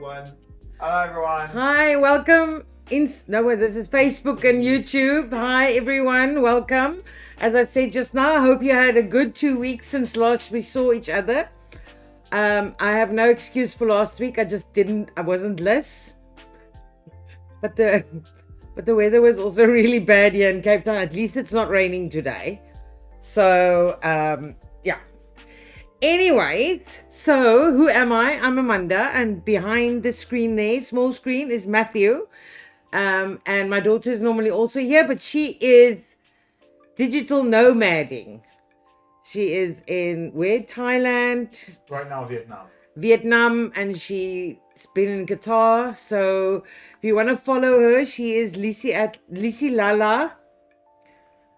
1. Hello everyone. Hi, welcome. This is Facebook and YouTube. Hi everyone, welcome. As I said just now, I hope you had a good 2 weeks since last we saw each other. I have no excuse for last week. I wasn't less. But the weather was also really bad here in Cape Town. At least it's not raining today. So, yeah. Anyways, so who am I? I'm Amanda, and behind the screen there, small screen, is Matthew. And my daughter is normally also here, but she is digital nomading. She is in Thailand? Right now, Vietnam. Vietnam, and she's been in Qatar. So if you want to follow her, she is Lisi at Lisi Lala.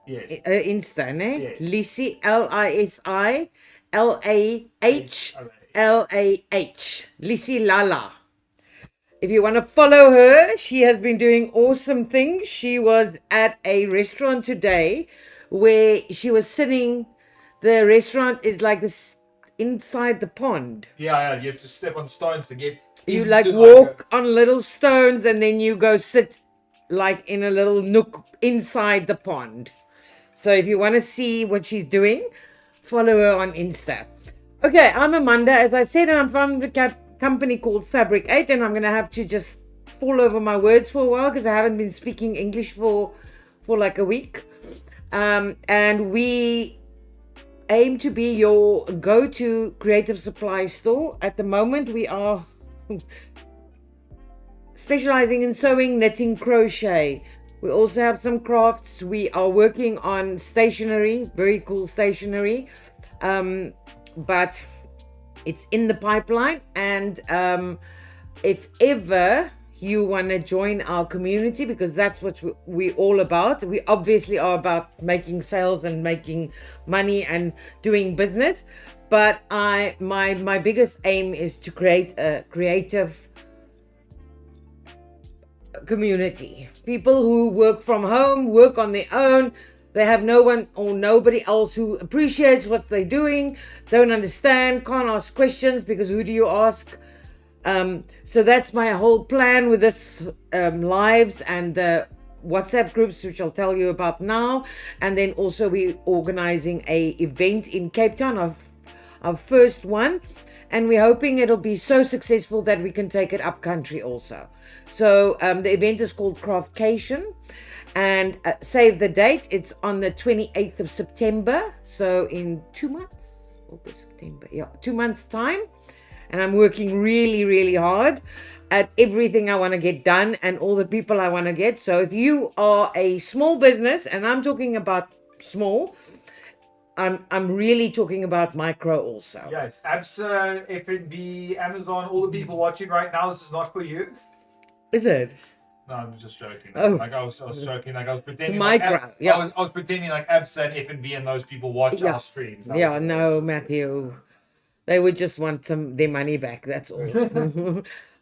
Yes. Insta, ne? Yes. Lisi, LISI LAHLAH. Lisi Lala. If you want to follow her, she has been doing awesome things. She was at a restaurant today where she was sitting. The restaurant is like this inside the pond. Yeah, you have to step on stones to get. You like walk on little stones and then you go sit like in a little nook inside the pond. So if you want to see what she's doing, follow her on Insta. Okay, I'm Amanda, as I said, and I'm from the company called Fabric8, and I'm going to have to just fall over my words for a while because I haven't been speaking English for like a week. And we aim to be your go-to creative supply store. At the moment, we are specializing in sewing, knitting, crochet. We also have some crafts. We are working on stationery, very cool stationery, but it's in the pipeline. And if ever you want to join our community, because that's what we're all about. We obviously are about making sales and making money and doing business. But my biggest aim is to create a creative community. People who work from home, work on their own. They have no one or nobody else who appreciates what they're doing, don't understand, can't ask questions because who do you ask? So that's my whole plan with this lives and the WhatsApp groups, which I'll tell you about now. And then also we're organizing a event in Cape Town, our first one. And we're hoping it'll be so successful that we can take it up country also. So the event is called Craftcation. And save the date. It's on the 28th of September. So in 2 months, August, September, 2 months time. And I'm working really, really hard at everything I want to get done and all the people I want to get. So if you are a small business, and I'm talking about small, I'm really talking about micro also. Yes, 𝐓𝐄, F&B, Amazon, all the people watching right now, this is not for you. Is it? No, I'm just joking. Oh. Like I was joking. Like I was pretending. Micro, like, yeah. I was pretending like 𝐓𝐄 and F&B and those people watch our streams. Yeah, no, Matthew. They would just want their money back. That's all.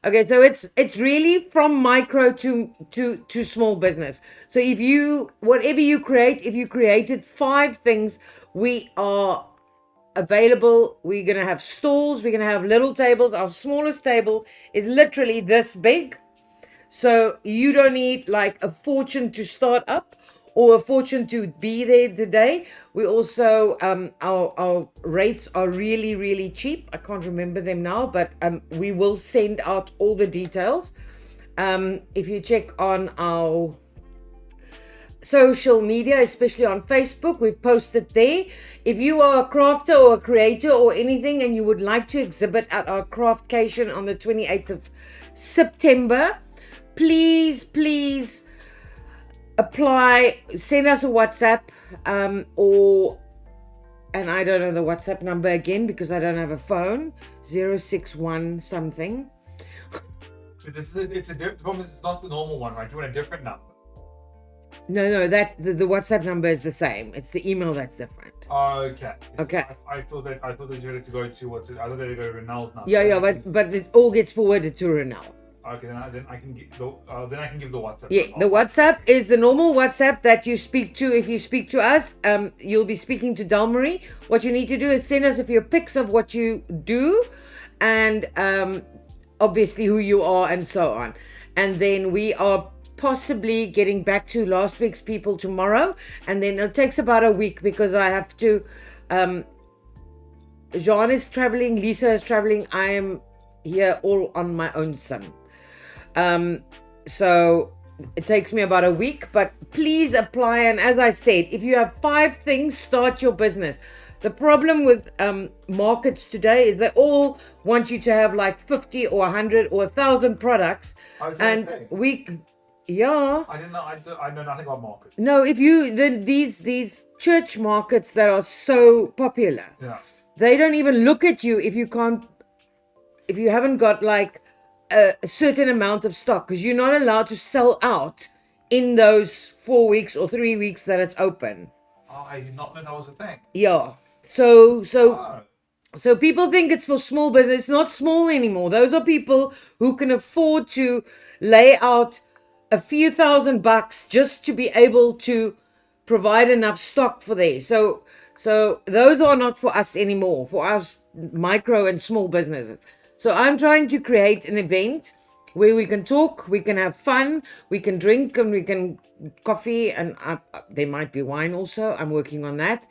Okay, so it's really from micro to small business. So whatever you create, if you created 5 things, we are available. We're gonna have stalls. We're gonna have little tables. Our smallest table is literally this big. So you don't need like a fortune to start up or a fortune to be there today. We also, our rates are really, really cheap. I can't remember them now, but we will send out all the details. If you check on our social media, especially on Facebook, we've posted there. If you are a crafter or a creator or anything and you would like to exhibit at our Craftcation on the 28th of September, please apply, send us a WhatsApp, and I don't know the WhatsApp number again because I don't have a phone, 061 something. But it's not the normal one, right? You want a different number. No, the WhatsApp number is the same. It's the email that's different. Okay. Okay. I thought that you had to go to I thought they had to go to Renal's number. Yeah, but it all gets forwarded to Renal. Okay, then I can give the WhatsApp. Yeah, the WhatsApp is the normal WhatsApp that you speak to. If you speak to us, you'll be speaking to 𝐷. What you need to do is send us a few pics of what you do, and obviously who you are and so on. And then we are possibly getting back to last week's people tomorrow, and then it takes about a week because I have to Jean is traveling, Lisa is traveling, I am here all on my own son. So it takes me about a week, but please apply. And as I said, if you have 5 things, start your business. The problem with markets today is they all want you to have like 50 or 100 or 1,000 products. And yeah. I didn't know. I know nothing about markets. No, if you these church markets that are so popular, Yeah. they don't even look at you if you haven't got like a certain amount of stock, because you're not allowed to sell out in those 4 weeks or 3 weeks that it's open. Oh, I did not know that was a thing. Yeah. So Oh. people think it's for small business. It's not small anymore. Those are people who can afford to lay out a few $1,000 just to be able to provide enough stock for there. So those are not for us anymore, for us micro and small businesses. So I'm trying to create an event where we can talk, we can have fun, we can drink, and we can coffee, and there might be wine also. I'm working on that.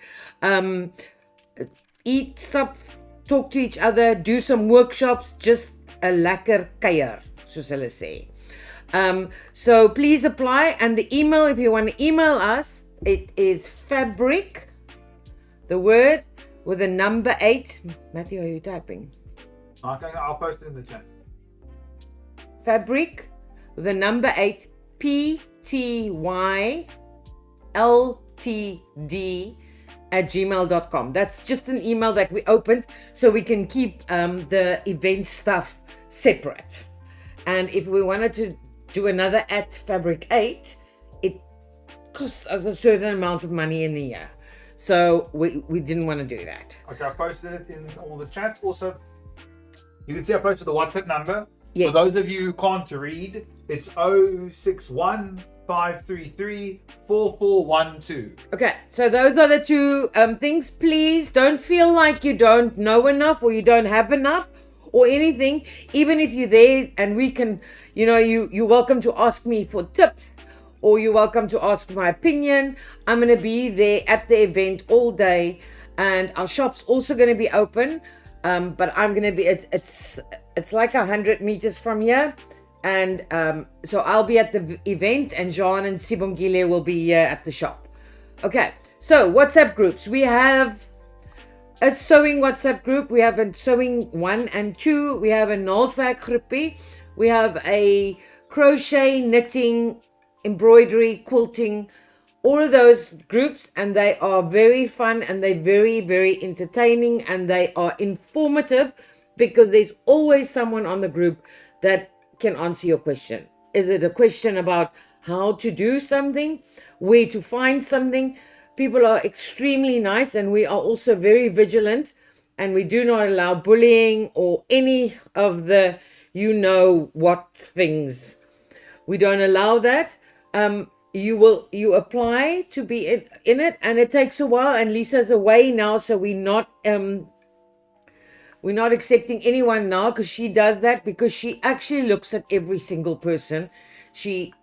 Eat stuff, talk to each other, do some workshops, just a lekker kuier, soos hulle sê. So please apply, and the email, if you want to email us, it is fabric, the word with a number 8. Matthew, are you typing? Okay, I'll post it in the chat. Fabric with a number 8, PTYLTD@gmail.com. That's just an email that we opened so we can keep the event stuff separate. And if we wanted to do another @Fabric8, it costs us a certain amount of money in the year. So we didn't want to do that. Okay, I posted it in all the chats. Also, you can see I posted the WhatsApp number. Yes. For those of you who can't read, it's 061-533-4412. Okay, so those are the 2 things. Please don't feel like you don't know enough or you don't have enough or anything. Even if you're there and we can, you're welcome to ask me for tips, or you're welcome to ask my opinion. I'm going to be there at the event all day, and our shop's also going to be open. But I'm going to be, it's like 100 meters from here. And so I'll be at the event, and Jean and Sibongile will be here at the shop. Okay, so WhatsApp groups. We have a sewing WhatsApp group. We have a sewing 1 and 2. We have a naaldwerk groepie. We have a crochet, knitting, embroidery, quilting, all of those groups, and they are very fun, and they're very, very entertaining, and they are informative, because there's always someone on the group that can answer your question. Is it a question about how to do something, where to find something? People are extremely nice, and we are also very vigilant, and we do not allow bullying or any of the what things. We don't allow that. You apply to be in it, and it takes a while, and Lisa's away now, so we're not accepting anyone now, because she does that, because she actually looks at every single person. She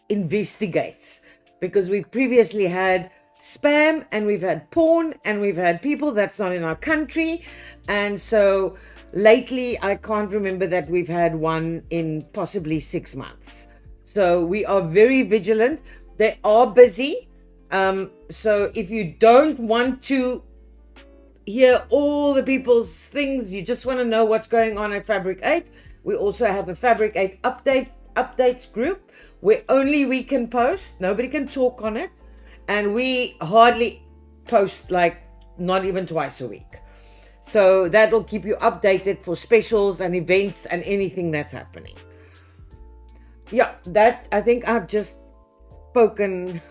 investigates, because we've previously had spam, and we've had porn, and we've had people that's not in our country, and so lately I can't remember that we've had one in possibly 6 months. So we are very vigilant. They are busy. So if you don't want to hear all the people's things, you just want to know what's going on at Fabric8, we also have a Fabric8 updates group where only we can post. Nobody can talk on it. And we hardly post, like not even twice a week. So that will keep you updated for specials and events and anything that's happening. Yeah, that, I think I've just spoken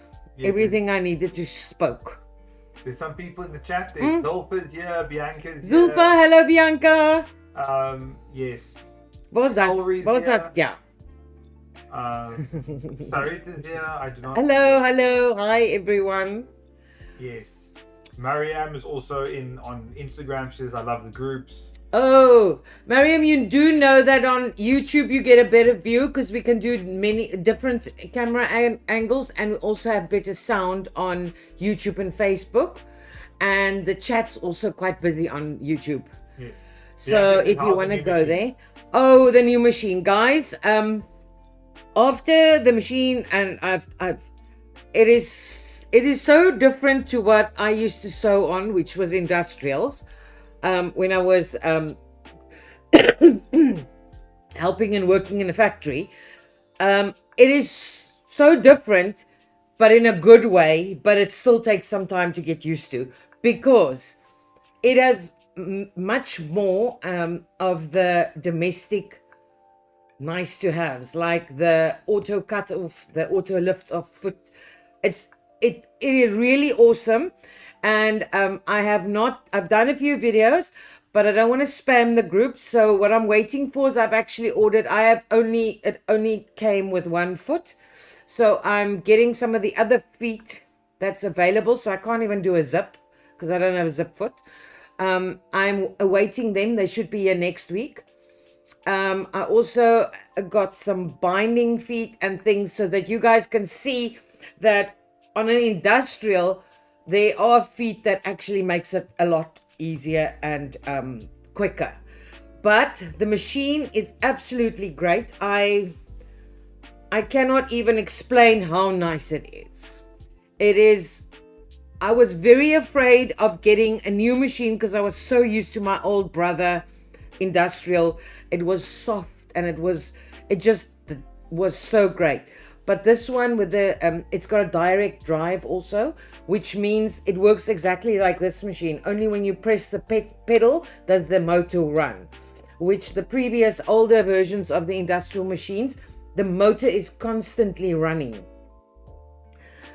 everything I needed to spoke. There's some people in the chat. There's Zulfa's here, Bianca's here. Zulfa, hello Bianca. Yes. Wat was Valerie dat? here. Ja. Sarita's here. I do not. Hello. Hi everyone. Yes. Mariam is also on Instagram. She says, I love the groups. Oh, Mariam, you do know that on YouTube you get a better view because we can do many different camera angles, and we also have better sound on YouTube and Facebook. And the chat's also quite busy on YouTube. Yes. So Yeah, if you want to new go machine? there. Oh, the new machine, guys. After the machine, and it is so different to what I used to sew on, which was industrials. When I was helping and working in a factory, it is so different, but in a good way. But it still takes some time to get used to, because it has much more of the domestic nice to haves, like the auto cut off, the auto lift off foot. It is really awesome. And I've done a few videos, but I don't want to spam the group. So what I'm waiting for is I've actually ordered, it only came with one foot. So I'm getting some of the other feet that's available. So I can't even do a zip because I don't have a zip foot. I'm awaiting them. They should be here next week. I also got some binding feet and things so that you guys can see that on an industrial, there are feet that actually makes it a lot easier and quicker. But the machine is absolutely great. I cannot even explain how nice it is. I was very afraid of getting a new machine because I was so used to my old brother industrial. It was soft and it just was so great. But this one with it's got a direct drive also, which means it works exactly like this machine. Only when you press the pedal does the motor run, which the previous older versions of the industrial machines, the motor is constantly running.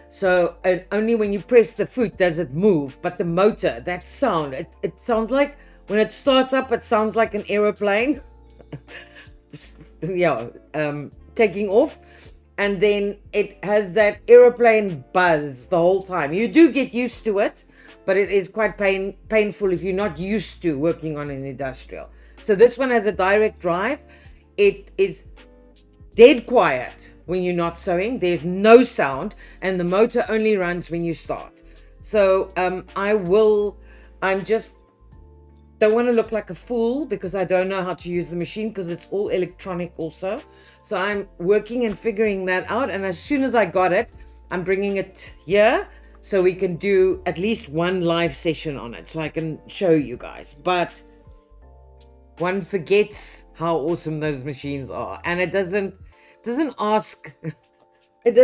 So only when you press the foot does it move. But the motor, that sound, it sounds like when it starts up, it sounds like an aeroplane. Yeah, taking off. And then it has that aeroplane buzz the whole time. You do get used to it, but it is quite painful if you're not used to working on an industrial. So this one has a direct drive. It is dead quiet when you're not sewing. There's no sound, and the motor only runs when you start. So I'm just don't want to look like a fool because I don't know how to use the machine because it's all electronic also. So I'm working and figuring that out. And as soon as I got it, I'm bringing it here so we can do at least one live session on it so I can show you guys. But one forgets how awesome those machines are. And it doesn't ask, it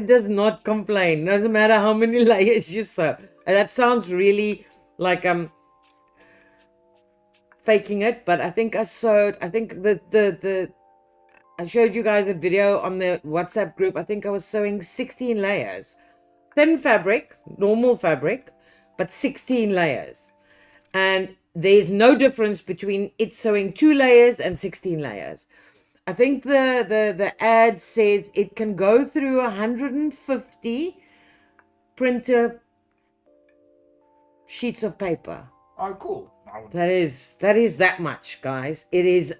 does not complain. No matter how many layers you sew. And that sounds really like faking it, but I think I showed you guys a video on the WhatsApp group. I think I was sewing 16 layers. Thin fabric, normal fabric, but 16 layers. And there's no difference between it sewing 2 layers and 16 layers. I think the ad says it can go through 150 printer sheets of paper. Oh, cool. That is that much, guys. It is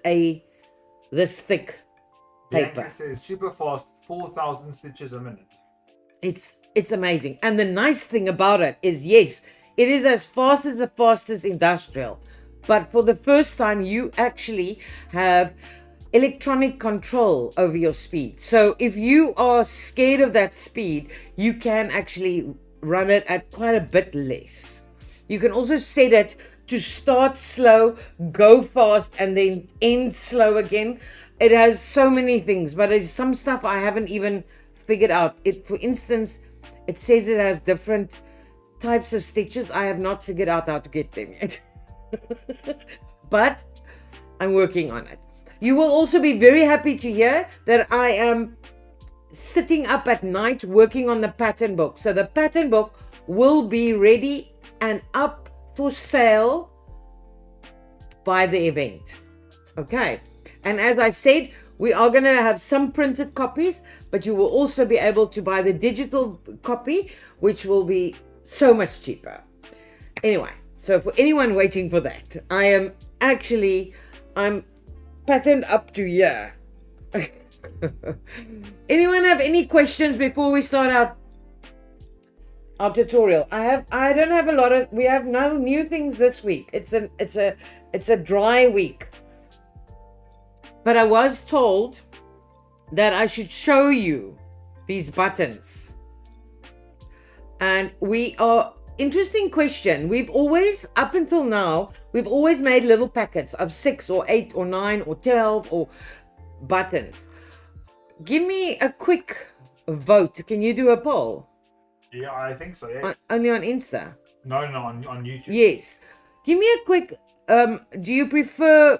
this thick paper. It says super fast, 4,000 stitches a minute. It's amazing. And the nice thing about it is, yes, it is as fast as the fastest industrial, but for the first time you actually have electronic control over your speed. So if you are scared of that speed, you can actually run it at quite a bit less. You can also set it to start slow, go fast, and then end slow again. It has so many things, but it's some stuff I haven't even figured out. For instance, it says it has different types of stitches. I have not figured out how to get them yet. But I'm working on it. You will also be very happy to hear that I am sitting up at night working on the pattern book. So the pattern book will be ready and up for sale by the event. Okay. And as I said, we are going to have some printed copies, but you will also be able to buy the digital copy, which will be so much cheaper. Anyway, so for anyone waiting for that, I'm patterned up to here. Anyone have any questions before we start our tutorial? I don't have a lot of, we have no new things this week. It's a dry week. But I was told that I should show you these buttons. And interesting question. We've always, up until now, we've always made little packets of 6 or 8 or 9 or 12 or buttons. Give me a quick vote. Can you do a poll? Yeah, I think so. Yeah. Only on Insta? No, on YouTube. Yes. Give me a quick, do you prefer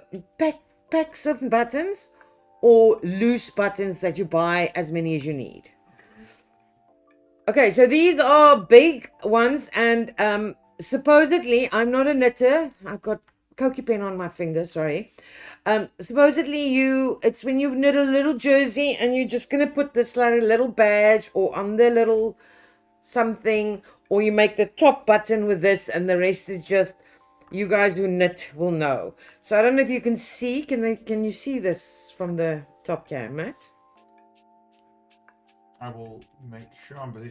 packs of buttons or loose buttons that you buy as many as you need? Okay, so these are big ones, and supposedly, I'm not a knitter. I've got Cokie pen on my finger, sorry. Supposedly it's when you knit a little jersey and you're just going to put this like a little badge or on the little something, or you make the top button with this and the rest is just, you guys who knit will know. So I don't know if you can see, can you see this from the top cam, Matt? I will make sure I'm busy.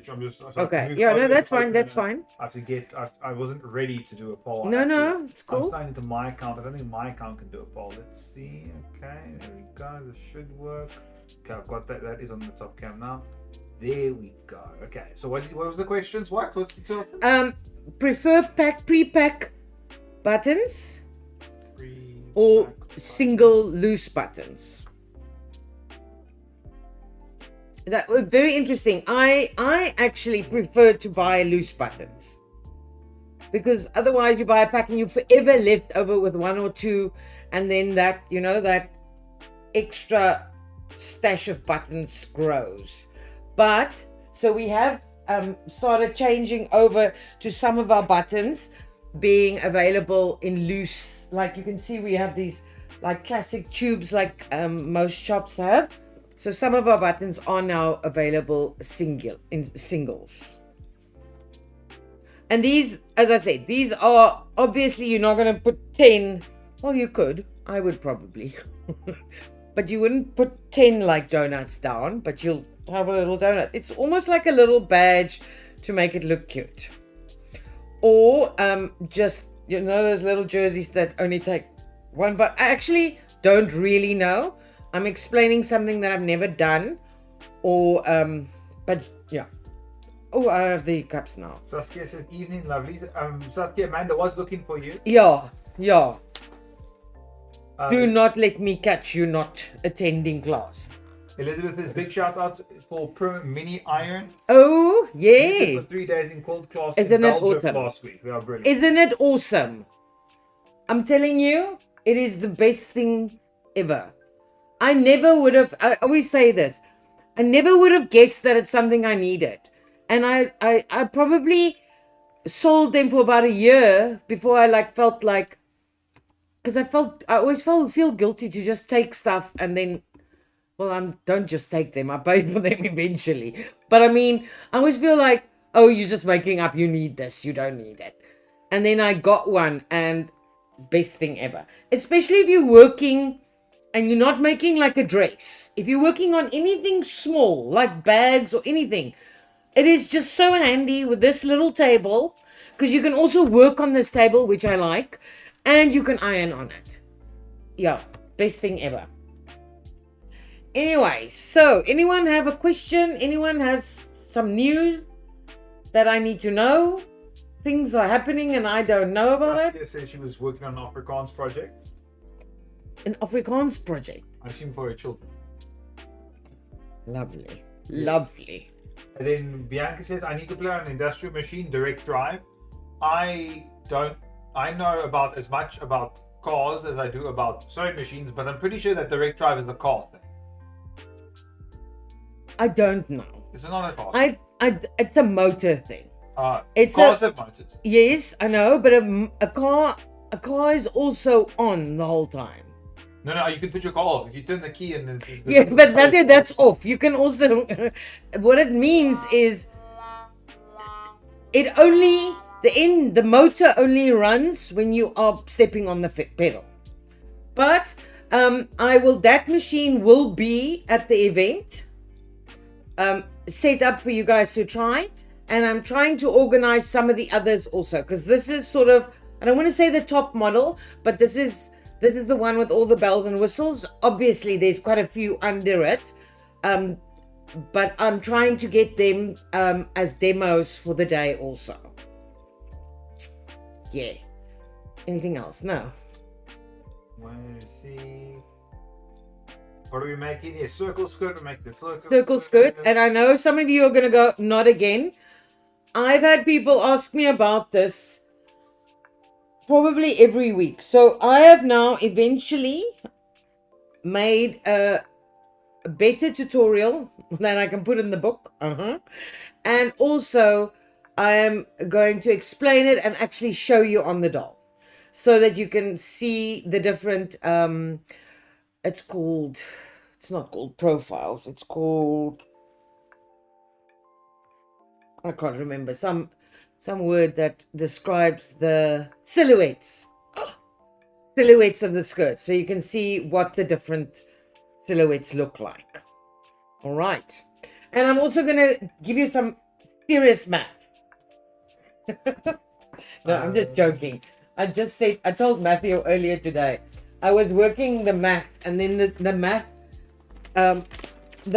Okay, yeah, no, that's fine, that's fine. I have to get, I wasn't ready to do a poll. No, it's cool. I'm signing into my account. I don't think my account can do a poll. Let's see. Okay, there we go. This should work. Okay, I've got that. That is on the top cam now. There we go. Okay, so what was the questions? What's the topic? Prefer pre-pack buttons or single loose buttons? That was very interesting. I actually prefer to buy loose buttons, because otherwise you buy a pack and you're forever left over with 1 or 2, and then that, you know, that extra stash of buttons grows. But so we have started changing over to some of our buttons being available in loose. Like you can see, we have these like classic tubes like most shops have. So some of our buttons are now available in singles. And these, as I said, these are obviously, you're not going to put 10. Well, you could. I would probably. But you wouldn't put 10 like donuts down, but you'll have a little donut. It's almost like a little badge to make it look cute. Or just, you know, those little jerseys that only take one, but I actually don't really know. I'm explaining something that I've never done, or but yeah. Oh, I have the cups now. Saskia says, evening lovelies. Saskia, Amanda was looking for you. Yeah. Do not let me catch you not attending class. Elizabeth says, big shout out for Pro Mini Iron. Oh, yeah. For 3 days in cold class. Isn't it awesome? Last week. They are brilliant. Isn't it awesome? I'm telling you, it is the best thing ever. I never would have, I always say this, I never would have guessed that it's something I needed. And I probably sold them for about a year before I felt like, because I always feel guilty to just take stuff and then, well, don't just take them, I pay for them eventually. But I mean, I always feel like, oh, you're just making up, you need this, you don't need it. And then I got one, and best thing ever. Especially if you're working and you're not making like a dress. If you're working on anything small, like bags or anything, it is just so handy with this little table, because you can also work on this table, which I like, and you can iron on it. Yeah, best thing ever. Anyway, so anyone have a question? Anyone has some news that I need to know? Things are happening and I don't know about it? Saskia said she was working on an Afrikaans project. An Afrikaans project? I assume for her children. Lovely. Lovely. And then Bianca says, I need to play on an industrial machine, direct drive. I know about as much about cars as I do about sewing machines, but I'm pretty sure that direct drive is a car thing. I don't know. It's not a car. It's a motor thing. Cars have motors. Yes, I know, but a car is also on the whole time. No, you can put your car off. If you turn the key and then... Yeah, but that's off. You can also... What it means is it only the motor only runs when you are stepping on the pedal. But that machine will be at the event, set up for you guys to try. And I'm trying to organize some of the others also, because this is sort of, I don't want to say the top model, but this is the one with all the bells and whistles. Obviously, there's quite a few under it. But I'm trying to get them as demos for the day also. Yeah. Anything else? No. Let's see. What are we making here? Circle skirt. We make the circle skirt. And I know some of you are going to go, not again. I've had people ask me about this probably every week. So I have now eventually made a better tutorial that I can put in the book. And also I am going to explain it and actually show you on the doll so that you can see the different, it's not called profiles. It's called, I can't remember, some word that describes the silhouettes. Silhouettes of the skirt. So you can see what the different silhouettes look like. All right. And I'm also going to give you some serious math. No, I'm just joking. I told Matthew earlier today, I was working the math, and then the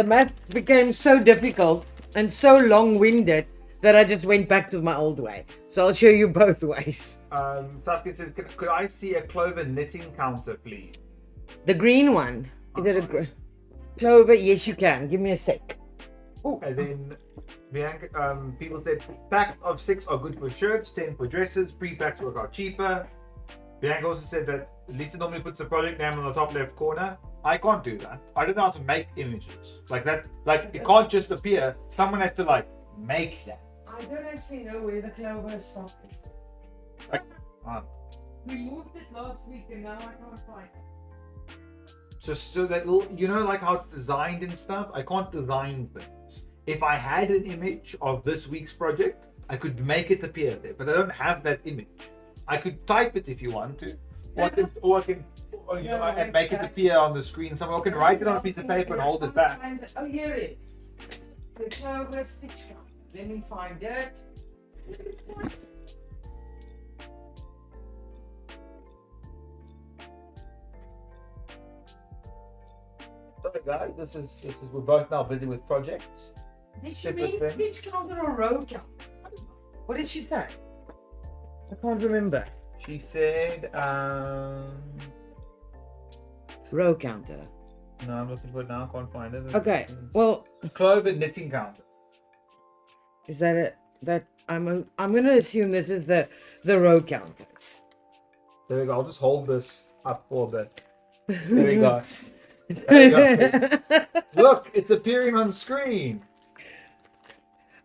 math became so difficult and so long-winded that I just went back to my old way. So I'll show you both ways. Saskia says, could I see a clover knitting counter, please? The green one. Is it a clover? Yes, you can. Give me a sec. Ooh. And then Bianca, people said packs of 6 are good for shirts, 10 for dresses. Pre-packs work out cheaper. Bianca also said that Lisa normally puts the project name on the top left corner. I can't do that. I don't know how to make images like that. Like, it can't just appear. Someone has to like make that. I don't actually know where the clover stock is. We moved it last week and now I can't find it. Just so that little, you know, like how it's designed and stuff. I can't design things. If I had an image of this week's project, I could make it appear there, but I don't have that image. I could type it if you want to, or I can and make it appear on the screen. Someone can write it on a piece of paper and hold it back. Oh, here it is. The clover stitch count. Let me find it. Sorry guys, this is we're both now busy with projects. Did she mean stitch count or a row count? What did she say? I can't remember. She said row counter. No, I'm looking for it now. I can't find it. Okay. Well, clover knitting counter. Is that it? I'm going to assume this is the row counters. There we go. I'll just hold this up for a bit. There we go. There we go. Look, it's appearing on screen.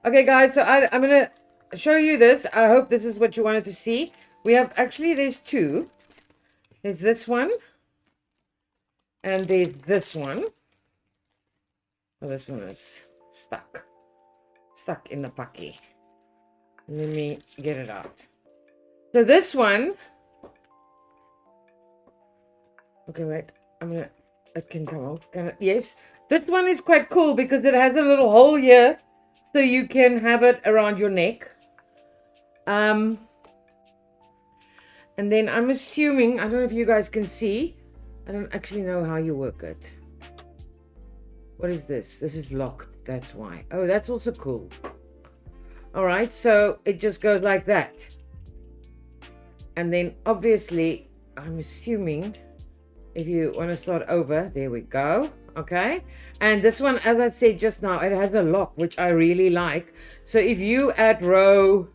Okay, guys. So I'm going to show you this. I hope this is what you wanted to see. We have there's two. There's this one. And there's this one. Oh, this one is stuck in the pucky. Let me get it out. So this one. Okay, wait. It can come out. Yes. This one is quite cool because it has a little hole here. So you can have it around your neck. And then I'm assuming, I don't know if you guys can see. I don't actually know how you work it. What is this? This is locked. That's why. Oh, that's also cool. All right. So it just goes like that. And then obviously, I'm assuming if you want to start over, there we go. Okay. And this one, as I said just now, it has a lock, which I really like. So if you add row,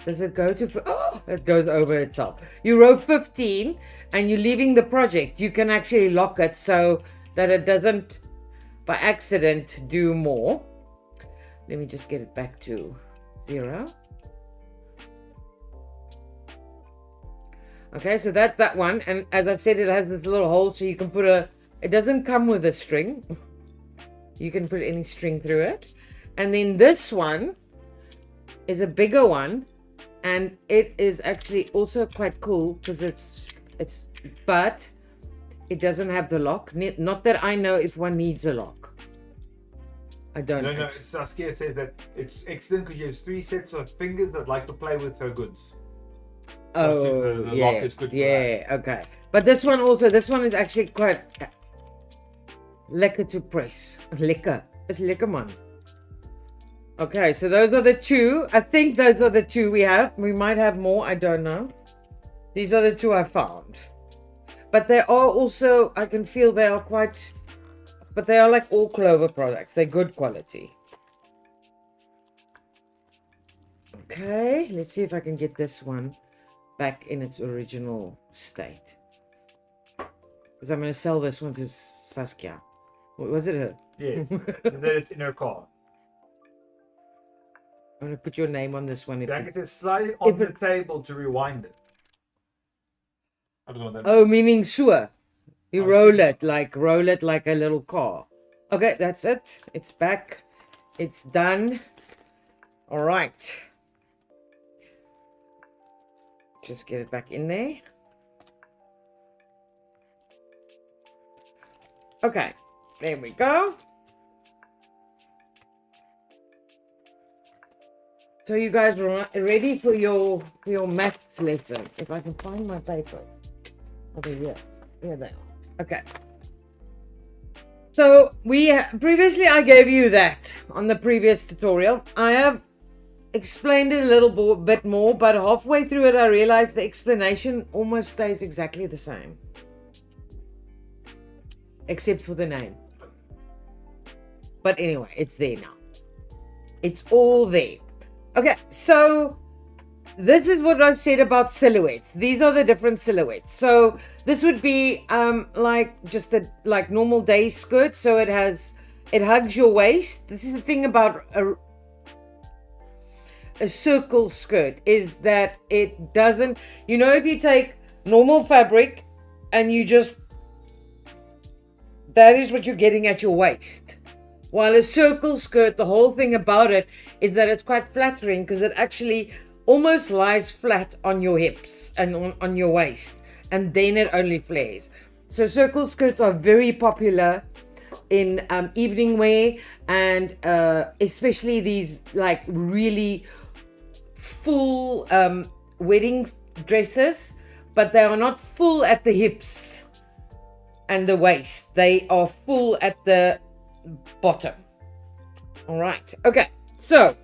does it go to, oh, it goes over itself. You row 15 and you're leaving the project. You can actually lock it so that it doesn't by accident do more. Let me just get it back to 0. Okay, so that's that one. And as I said, it has this little hole so you can put it doesn't come with a string. You can put any string through it. And then this one is a bigger one, and it is actually also quite cool because but it doesn't have the lock. Not that I know if one needs a lock. I don't know. No, Saskia says that it's excellent because she has 3 sets of fingers that like to play with her goods. Oh, the yeah, lock is good for that. okay. But this one is actually quite lekker to press. Lekker. It's lekker, man. Okay, so those are the 2. I think those are the 2 we have. We might have more, I don't know. These are the 2 I found. But they are also, I can feel they are quite, but they are like all Clover products. They're good quality. Okay, let's see if I can get this one back in its original state. Because I'm going to sell this one to Saskia. Was it her? Yes, and then it's in her car. I'm going to put your name on this one. Jack says slide it on the table to rewind it. I don't know what that Oh, meaning sure. You roll it like a little car. Okay, that's it. It's back. It's done. All right. Just get it back in there. Okay, there we go. So you guys are ready for your maths lesson. If I can find my papers. Over here. Here they are. Okay. So previously I gave you that on the previous tutorial. I have explained it a little bit more, but halfway through it I realized the explanation almost stays exactly the same. Except for the name. But anyway, it's there now. It's all there. Okay, so this is what I said about silhouettes. These are the different silhouettes. So this would be like just a normal day skirt. So it hugs your waist. This is the thing about a circle skirt, is that it doesn't, if you take normal fabric and you just, that is what you're getting at your waist. While a circle skirt, the whole thing about it is that it's quite flattering because it actually almost lies flat on your hips and on your waist, and then it only flares. So circle skirts are very popular in evening wear, and especially these like really full wedding dresses, but they are not full at the hips and the waist. They are full at the bottom. All right. Okay. So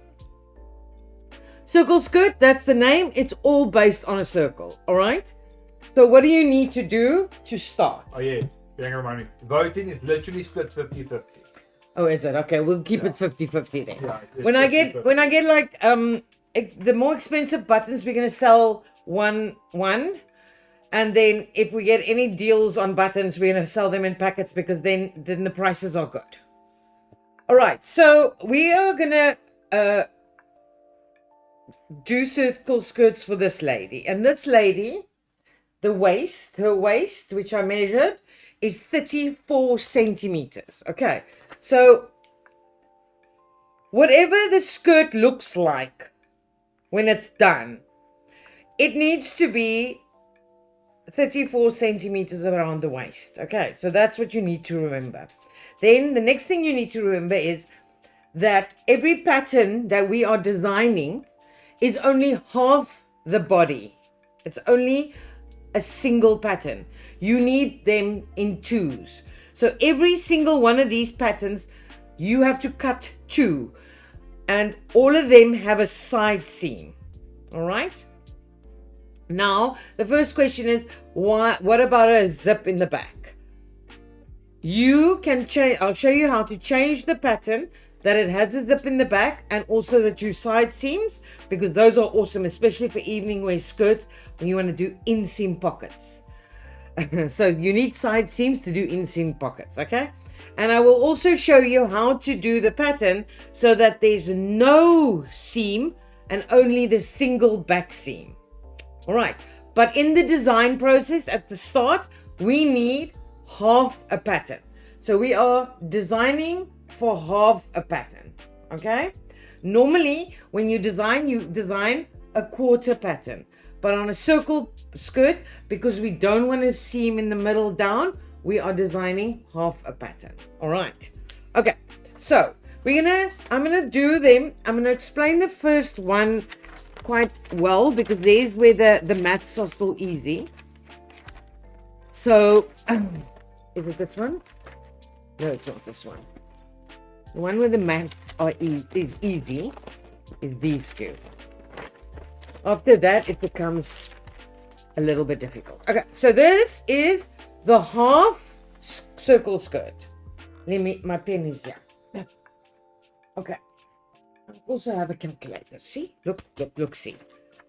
circle skirt, that's the name. It's all based on a circle. All right. So what do you need to do to start? Oh yeah. Remind me. Voting is literally split 50-50. Oh, is it? Okay. We'll keep it 50-50 then. Yeah, when I get like the more expensive buttons, we're gonna sell one. And then if we get any deals on buttons, we're going to sell them in packets, because then the prices are good. All right. So we are going to do circle skirts for this lady. And this lady, her waist, which I measured, is 34 centimeters. Okay. So whatever the skirt looks like when it's done, it needs to be 34 centimeters around the waist. Okay, so that's what you need to remember. Then the next thing you need to remember is that every pattern that we are designing is only half the body. It's only a single pattern. You need them in twos. So every single one of these patterns, you have to cut 2, and all of them have a side seam. All right. Now, the first question is, what about a zip in the back? You can change, I'll show you how to change the pattern that it has a zip in the back, and also the 2 side seams, because those are awesome, especially for evening wear skirts when you want to do inseam pockets. So you need side seams to do inseam pockets, okay? And I will also show you how to do the pattern so that there's no seam and only the single back seam. All right, but in the design process at the start, we need half a pattern. So we are designing for half a pattern, okay? Normally, when you design a quarter pattern. But on a circle skirt, because we don't want to seam in the middle down, we are designing half a pattern. All right. Okay. So I'm gonna do them. I'm gonna explain the first one quite well because there's where the maths are still easy. So, is it this one? No, it's not this one. The one where the maths is easy is these two. After that, it becomes a little bit difficult. Okay, so this is the half circle skirt. My pen is there. Okay. I also have a calculator. See? Look, see.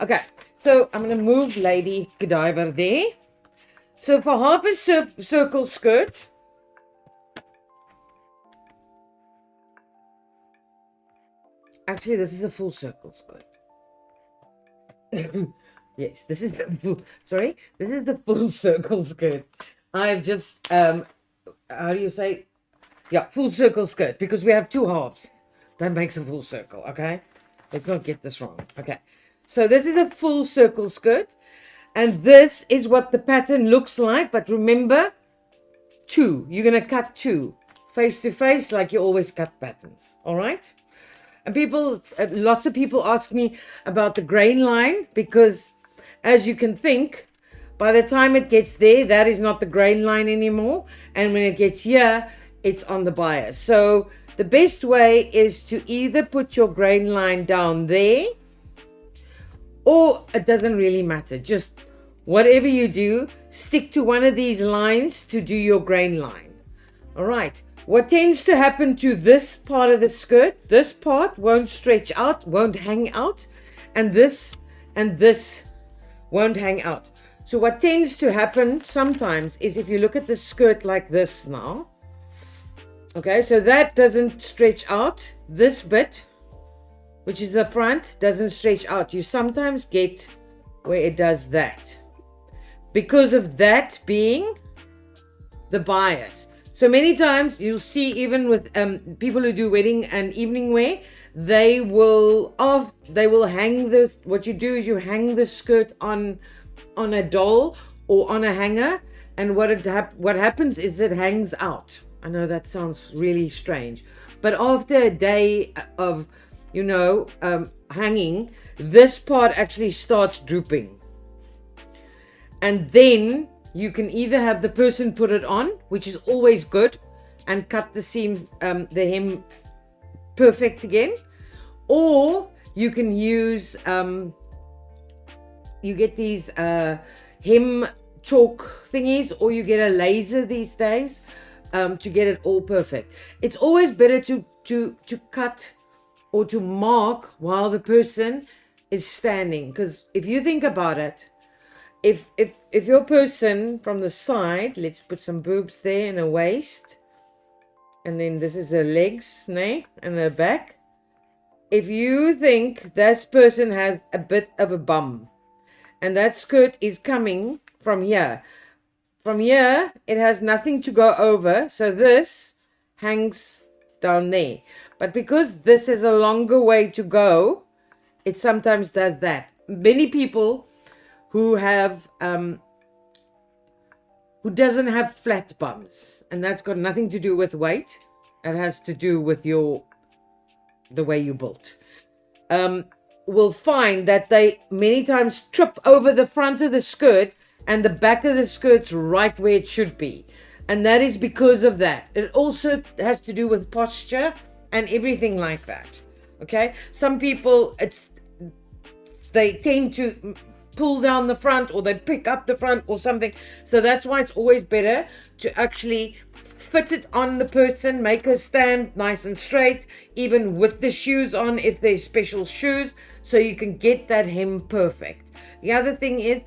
Okay, so I'm going to move Lady Godiver there. So for half a circle skirt, actually this is a full circle skirt. Yes, this is the full circle skirt. I've just how do you say? Yeah, full circle skirt, because we have two halves. That makes a full circle, okay? Let's not get this wrong. Okay. So this is a full circle skirt, and this is what the pattern looks like, but remember, two. You're going to cut two face to face like you always cut patterns, all right? And lots of people ask me about the grain line, because as you can think, by the time it gets there, that is not the grain line anymore. And when it gets here, it's on the bias. So the best way is to either put your grain line down there, or it doesn't really matter. Just whatever you do, stick to one of these lines to do your grain line. All right. What tends to happen to this part of the skirt, this part won't stretch out, won't hang out, and this won't hang out. So what tends to happen sometimes is, if you look at the skirt like this now, okay, so that doesn't stretch out. This bit, which is the front, doesn't stretch out. You sometimes get where it does that, because of that being the bias. So many times you'll see, even with people who do wedding and evening wear, they will hang this. What you do is you hang the skirt on a doll or on a hanger, and what happens is it hangs out. I know that sounds really strange, but after a day of hanging, this part actually starts drooping, and then you can either have the person put it on, which is always good, and cut the seam, the hem perfect again, or you can use, you get these hem chalk thingies, or you get a laser these days to get it all perfect. It's always better to cut or to mark while the person is standing, because if you think about it, if your person from the side, let's put some boobs there and a waist, and then this is her legs, and her back. If you think this person has a bit of a bum, and that skirt is coming from here, it has nothing to go over, so this hangs down there. But because this is a longer way to go, it sometimes does that. Many people who have who doesn't have flat bums, and that's got nothing to do with weight, it has to do with the way you built, will find that they many times trip over the front of the skirt, and the back of the skirt's right where it should be, and that is because of that. It also has to do with posture and everything like that. Okay, some people they tend to pull down the front, or they pick up the front or something. So that's why it's always better to actually fit it on the person, make her stand nice and straight, even with the shoes on, if there's special shoes, so you can get that hem perfect. The other thing is,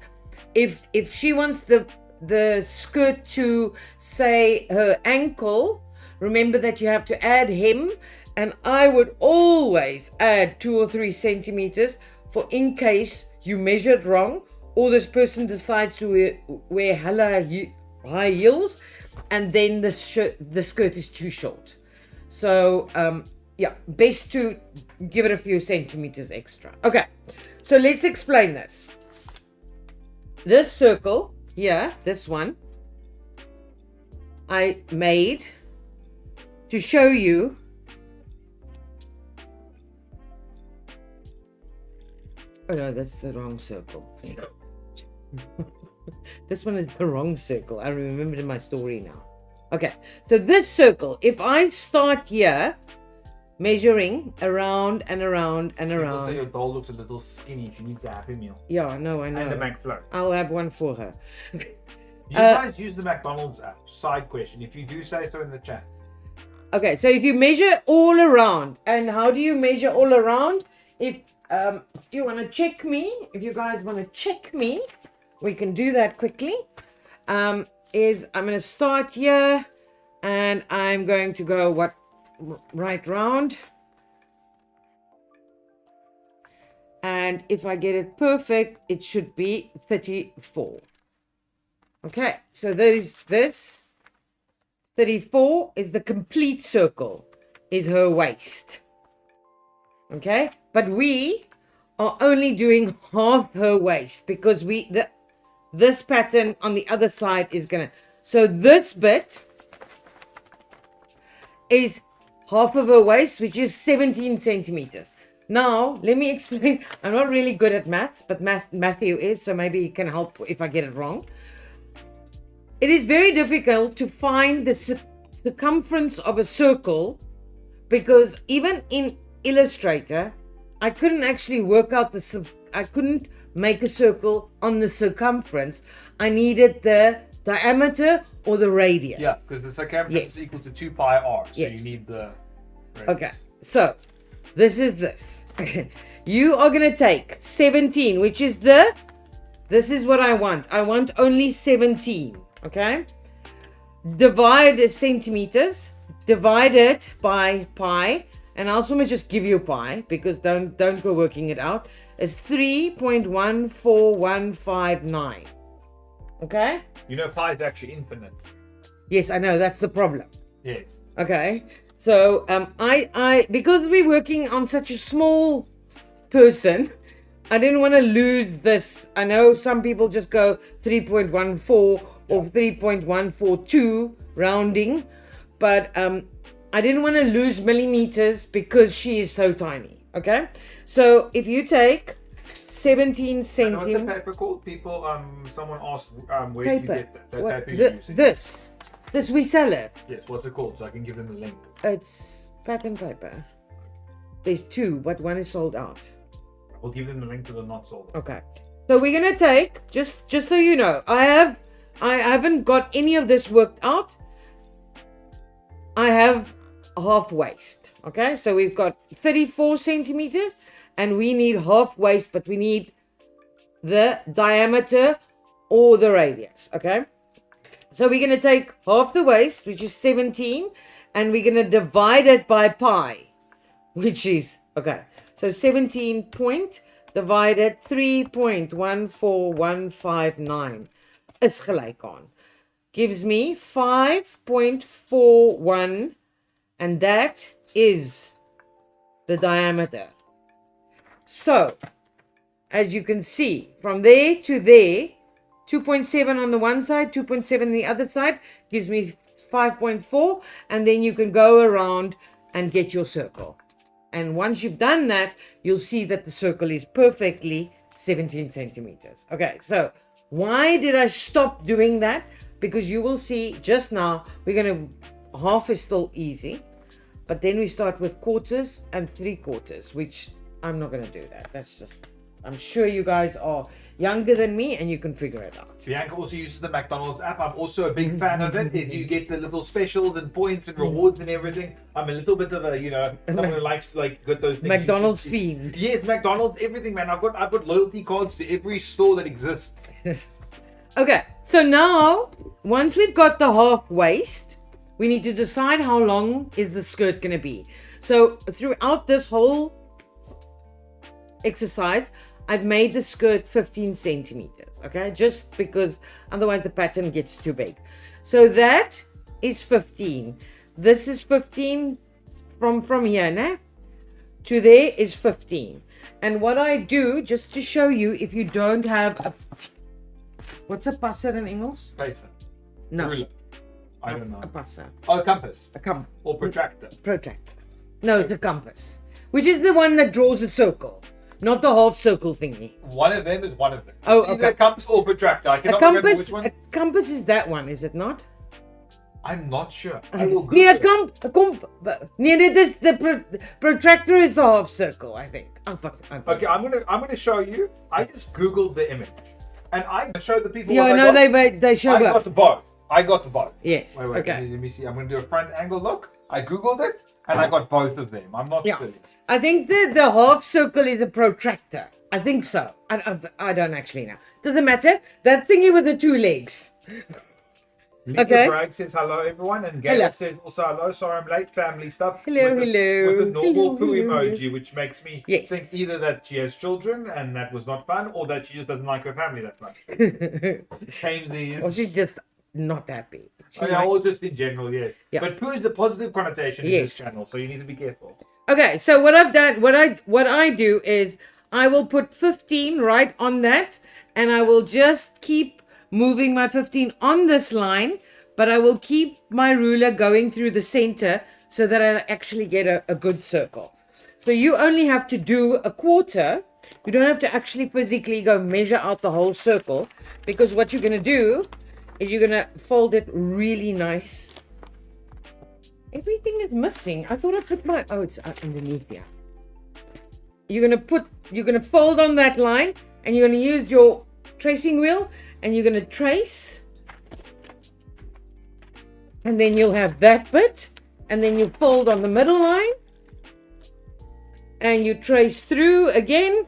if she wants the skirt to say her ankle, remember that you have to add hem, and I would always add 2 or 3 centimeters, for in case you measured wrong, or this person decides to wear high heels, and then the skirt is too short. So yeah, best to give it a few centimeters extra. Okay, so let's explain this. This circle here, this one, I made to show you oh no, that's the wrong circle. This one is the wrong circle. I remembered in my story now. Okay, so this circle, if I start here measuring around and around and around. Say your doll looks a little skinny. She needs a Happy Meal. Yeah, no, I know. And a McFlurry. I'll have one for her. You guys use the McDonald's app. Side question. If you do, say so in the chat. Okay, so if you measure all around, and how do you measure all around? If you want to check me, if you guys want to check me, we can do that quickly. I'm going to start here, and I'm going to go right round. And if I get it perfect, it should be 34. Okay, so there is this. 34 is the complete circle, is her waist. Okay, but we are only doing half her waist because this pattern on the other side is gonna. So this bit is half of her waist, which is 17 centimeters. Now, let me explain. I'm not really good at maths, but Matthew is, so maybe he can help if I get it wrong. It is very difficult to find the circumference of a circle because even in Illustrator, I couldn't actually work out I couldn't make a circle on the circumference. I needed the diameter or the radius. Yeah, because the circumference is equal to 2 pi r, so you need the radius. Okay, so this is this. You are going to take 17, which is this is what I want. I want only 17. Okay, divide centimeters, divide it by pi, and also I'm gonna just give you pi because don't go working it out. It's 3.14159. Okay. You know pi is actually infinite. Yes, I know, that's the problem. Yes. Okay. So I because we're working on such a small person, I didn't want to lose this. I know some people just go 3.14 or 3.142 rounding, but I didn't want to lose millimeters because she is so tiny. Okay, so if you take 17 centimeters. What's the paper called? People, someone asked where paper. do you get that paper you're using? This we sell it. Yes, what's it called? So I can give them the link. It's pattern paper. There's two, but one is sold out. We'll give them the link to the not sold. Okay, so we're gonna take just so you know, I haven't got any of this worked out. I have half waist. Okay, so we've got 34 centimeters and we need half waist, but we need the diameter or the radius. Okay, so we're going to take half the waist, which is 17, and we're going to divide it by pi, which is, okay, so 17 point divided 3.14159 is gelijk aan. Gives me 5.41, and that is the diameter. So, as you can see, from there to there, 2.7 on the one side, 2.7 on the other side, gives me 5.4, and then you can go around and get your circle. And once you've done that, you'll see that the circle is perfectly 17 centimeters. Okay, so why did I stop doing that? Because you will see just now, we're going to, half is still easy, but then we start with quarters and 3/4, which I'm not going to do that. That's just, I'm sure you guys are younger than me and you can figure it out. Bianca also uses the McDonald's app. I'm also a big fan of it. You get the little specials and points and rewards and everything. I'm a little bit of a, someone who likes to get those things. McDonald's fiend. Yes, McDonald's, everything, man. I've got loyalty cards to every store that exists. Okay, so now, once we've got the half waist, we need to decide how long is the skirt going to be. So throughout this whole exercise, I've made the skirt 15 centimeters, okay? Just because otherwise the pattern gets too big. So that is 15. This is 15 from here, né? to there is 15. And what I do, just to show you, if you don't have a... What's a passer in English? Pacer. No. Ruler. I don't know. A passer. Oh, a compass. A Or protractor. protractor. No, it's a compass. Which is the one that draws a circle. Not the half circle thingy. One of them is one of them. Oh, It's either okay. a compass or protractor. I A cannot remember compass, which one. a compass is that one, is it not? I'm not sure. I will Google Nee, it. nee, dit is the protractor is a half circle, I think. Oh, fuck. Okay, I'm gonna show you. I just googled the image, and I showed the people. Yeah, what no, I got. they show I up. got the both. I got the both. Yes. Wait, Okay. let me see. I'm gonna do a front angle look. I googled it, and I got both of them. I'm not Yeah. silly. I think the half circle is a protractor. I think so. I don't actually know. Doesn't matter. That thingy with the two legs. Lisa Okay. Bragg says hello, everyone, and Hello. Gail says also hello. Sorry, I'm late. Family stuff. Hello, with hello. With the normal Hello, poo hello. emoji, which makes me Yes. think either that she has children and that was not fun, or that she just doesn't like her family that much. Same these. Or she's just not happy. She Oh, yeah, might- or just in general, yes. Yeah. But poo is a positive connotation in Yes. this channel, so you need to be careful. Okay, so what I've done, what I do is I will put 15 right on that, and I will just keep moving my 15 on this line, but I will keep my ruler going through the center so that I actually get a good circle. So you only have to do a quarter. You don't have to actually physically go measure out the whole circle, because what you're going to do is you're going to fold it really nice. Everything is missing. I thought I put my... Oh, it's underneath here. You're going to fold on that line, and you're going to use your tracing wheel, and you're going to trace. And then you'll have that bit, and then you fold on the middle line, and you trace through again,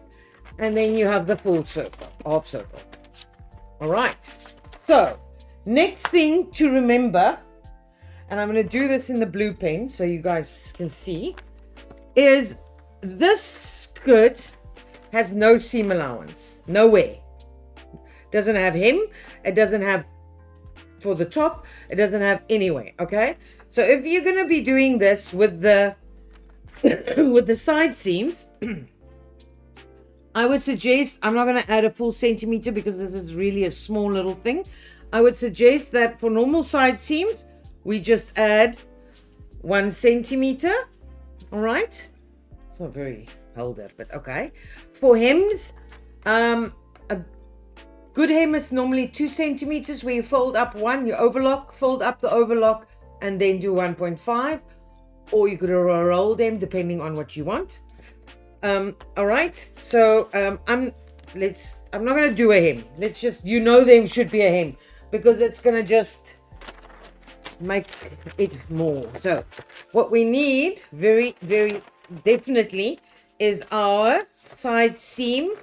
and then you have the full circle, half circle. All right. So, next thing to remember, and I'm going to do this in the blue pen so you guys can see, is this skirt has no seam allowance. Nowhere. Doesn't have hem. It doesn't have for the top. It doesn't have anywhere. Okay? So if you're going to be doing this with the with the side seams, I would suggest, I'm not going to add a full centimeter because this is really a small little thing. I would suggest that for normal side seams, we just add 1 centimeter. All right. It's not very holder, but okay. For hems, a good hem is normally 2 centimeters, where you fold up 1, you overlock, fold up the overlock, and then do 1.5. Or you could roll them depending on what you want. All right. So I'm not going to do a hem. Let's just, them should be a hem, because it's going to just make it more. So what we need very, very definitely is our side seam.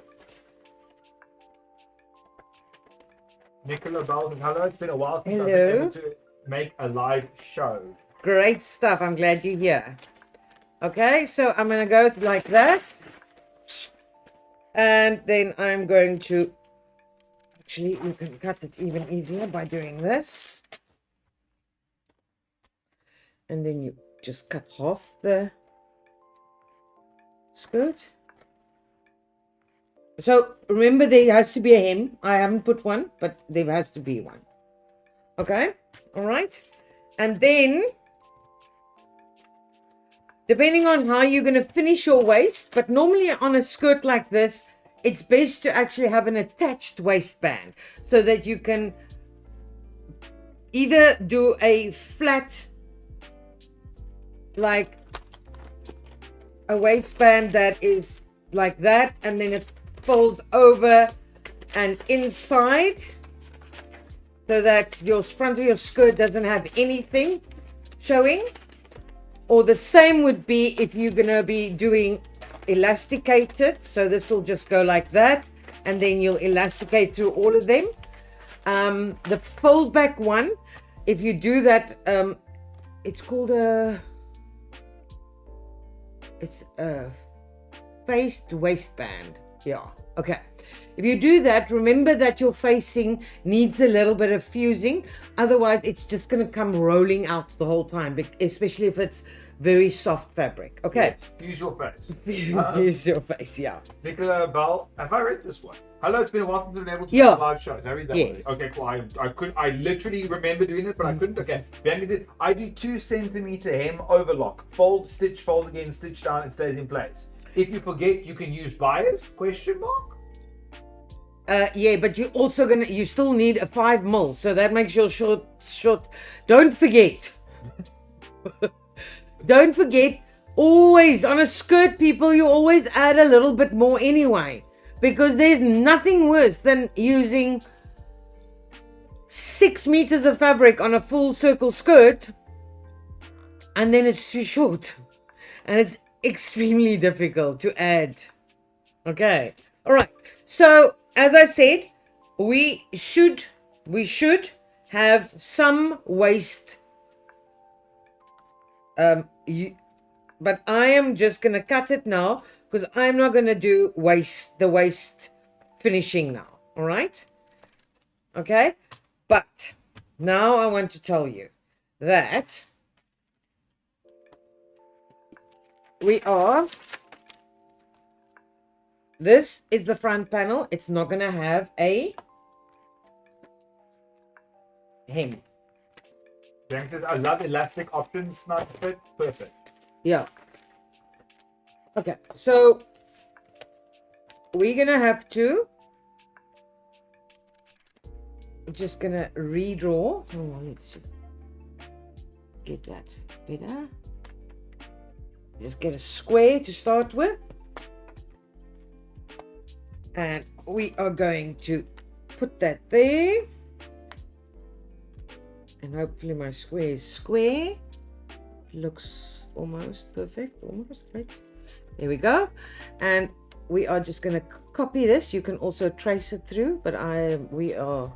Nicola Bowden, hello. It's been a while since I've Hello. been able to make a live show. Great stuff. I'm glad you're here. Okay, so I'm going to go like that. And then I'm going to, actually, you can cut it even easier by doing this. And then you just cut half the skirt. So remember, there has to be a hem. I haven't put one, but there has to be one. Okay, all right. And then, depending on how you're going to finish your waist, but normally on a skirt like this, it's best to actually have an attached waistband so that you can either do a flat, like a waistband that is like that, and then it folds over and inside, so that your front of your skirt doesn't have anything showing. Or the same would be if you're going to be doing elasticated. So this will just go like that, and then you'll elasticate through all of them. The fold back one, if you do that, it's called it's a faced waistband. Yeah, okay. If you do that, remember that your facing needs a little bit of fusing. Otherwise, it's just going to come rolling out the whole time, especially if it's very soft fabric. Okay. Yes, use your face. Use your face, yeah. Nicola Bell, have I read this one? Hello, it's been a while since I've been able to Yeah. make live shows. Have you done it? Okay, cool. I literally remember doing it, but I couldn't. Okay. Bianca did. I do 2 centimeter hem overlock. Fold, stitch, fold again, stitch down, it stays in place. If you forget, you can use bias, question mark. Yeah, but you still need a 5 mil, so that makes your short. Don't forget. Don't forget, always on a skirt, people, you always add a little bit more anyway, because there's nothing worse than using 6 meters of fabric on a full circle skirt and then it's too short and it's extremely difficult to add. Okay, all right, so as I said, we should have some waist, but I am just gonna cut it now because I'm not gonna do the waist finishing now. All right, okay, but now I want to tell you that this is the front panel. It's not gonna have a hem. Bianca says, I love elastic options, snug fit, perfect. Yeah. Okay, so we're gonna have to just gonna redraw. Oh, let's just get that better. Just get a square to start with, and we are going to put that there. And hopefully my square is square. Looks almost perfect. Almost right. There we go. And we are just going to copy this. You can also trace it through, but we are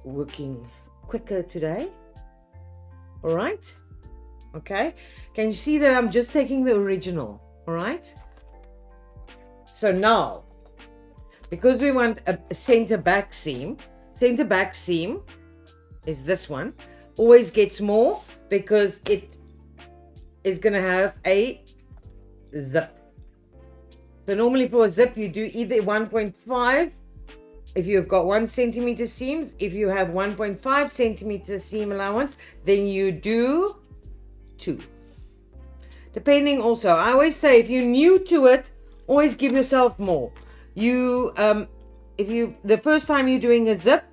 working quicker today. All right. Okay. Can you see that I'm just taking the original? All right. So now, because we want a center back seam is this one. Always gets more because it is going to have a zip. So normally for a zip, you do either 1.5 if you've got 1 centimeter seams. If you have 1.5 centimeter seam allowance, then you do 2. Depending also, I always say if you're new to it, always give yourself more. The first time you're doing a zip,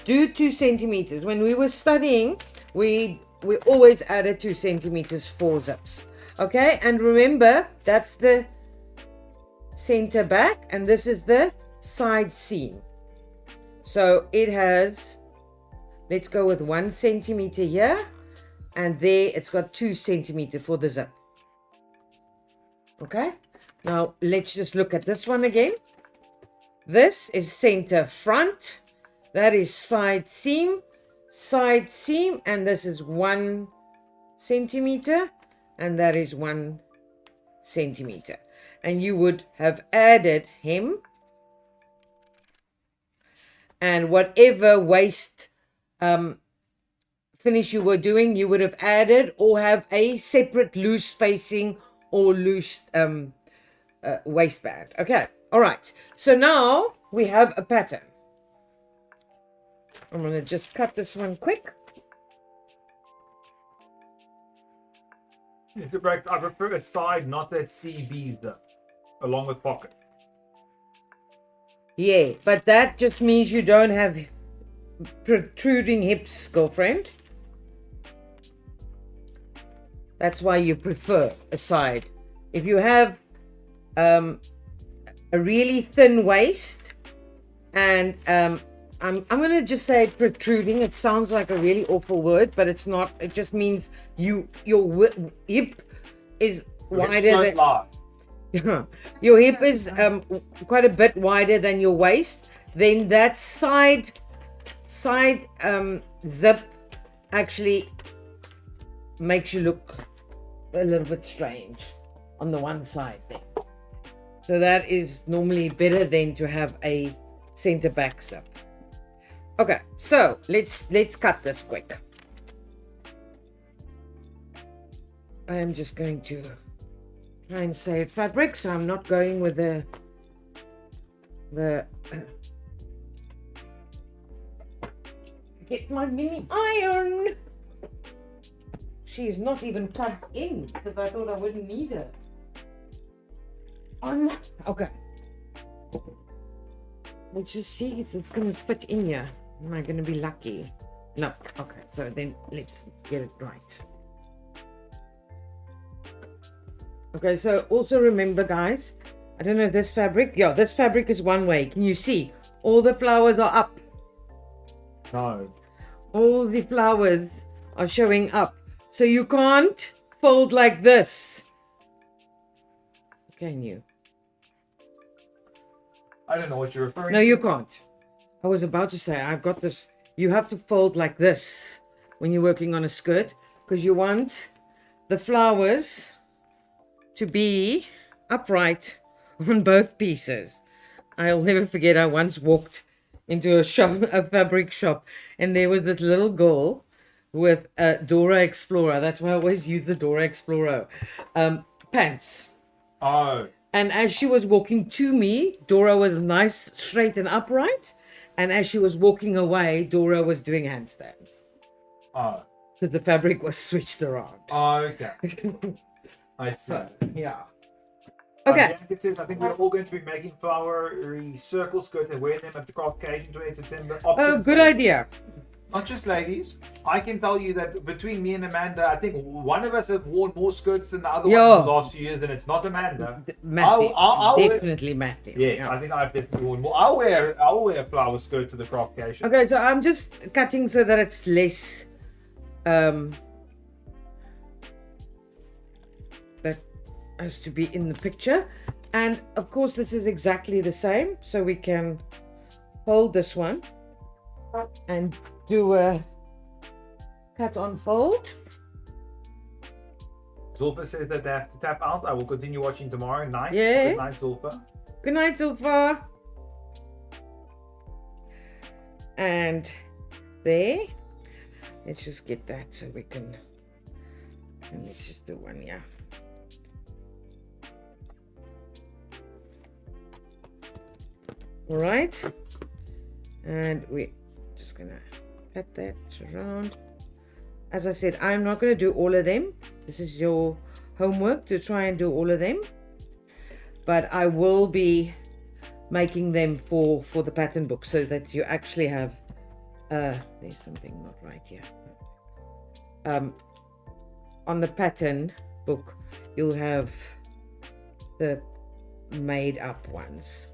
do 2 centimeters. When we were studying, we always added 2 centimeters for zips. Okay, and remember that's the center back and this is the side seam. So it has, let's go with 1 centimeter here, and there it's got 2 centimeter for the zip. Okay, now let's just look at this one again. This is center front. That is side seam, and this is 1 centimeter, and that is 1 centimeter. And you would have added hem, and whatever waist finish you were doing, you would have added or have a separate loose facing or loose waistband. Okay, all right. So now we have a pattern. I'm going to just cut this one quick. It's a break. I prefer a side, not a CB zip, along with pocket. Yeah, but that just means you don't have protruding hips, girlfriend. That's why you prefer a side. If you have a really thin waist and I'm going to just say protruding. It sounds like a really awful word, but it's not. It just means your hip is wider than your hip is quite a bit wider than your waist. Then that side zip actually makes you look a little bit strange on the one side there. So that is normally better than to have a center back zip. Okay, so let's cut this quick. I am just going to try and save fabric, so I'm not going with the get my mini iron. She is not even plugged in because I thought I wouldn't need her. Okay. Let's just see if it's going to fit in here. Am I going to be lucky? No. Okay, so then let's get it right. Okay, so also remember, guys, I don't know if this fabric, yeah, this fabric is one way. Can you see? All the flowers are up. No. All the flowers are showing up. So you can't fold like this. Can you? I don't know what you're referring No, to. you can't. I was about to say, I've got this. You have to fold like this when you're working on a skirt because you want the flowers to be upright on both pieces. I'll never forget, I once walked into a fabric shop, and there was this little girl with a Dora Explorer. That's why I always use the Dora Explorer pants. Oh. And as she was walking to me, Dora was nice, straight and upright. And as she was walking away, Dora was doing handstands. Oh. Because the fabric was switched around. Oh, okay. I see. So, yeah. Okay. I think we're all going to be making flowery circle skirts and wearing them at the craft cage in 28 September. Oh, good idea. Not just ladies. I can tell you that between me and Amanda, I think one of us have worn more skirts than the other one in the last few years, and it's not Amanda. Matthew. I'll Definitely Matthew. Yes, Yeah. I think I've definitely worn more. I'll wear a flower skirt to the craft cage. Okay, so I'm just cutting so that it's less that has to be in the picture. And of course this is exactly the same, so we can fold this one and do a cut on fold. Zulfa says that they have to tap out. I will continue watching tomorrow night. Yeah. Good night, Zulfa. Good night, Zulfa. And there. Let's just get that so we can. And let's just do one, yeah. All right. And we're just gonna cut that around. As I said, I'm not going to do all of them. This is your homework to try and do all of them. But I will be making them for the pattern book so that you actually have there's something not right here. On the pattern book you'll have the made up ones.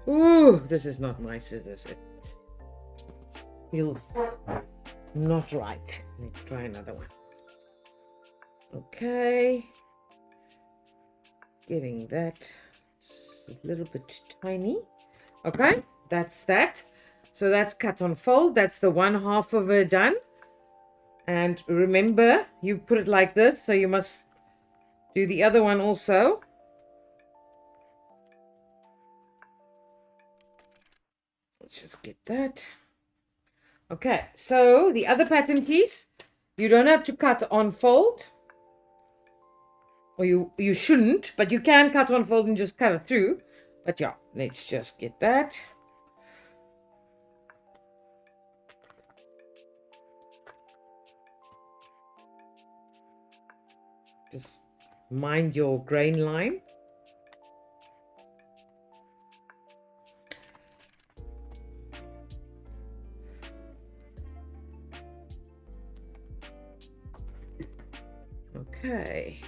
Ooh, this is not nice, is this? It's feels not right. Let's try another one. Okay, getting that. It's a little bit tiny. Okay, that's that. So that's cut on fold. That's the one half of it done. And remember, you put it like this, so you must do the other one also. Let's just get that. Okay, so the other pattern piece, you don't have to cut on fold. Or you shouldn't, but you can cut on fold and just cut it through. But yeah, let's just get that. Just mind your grain line. Okay.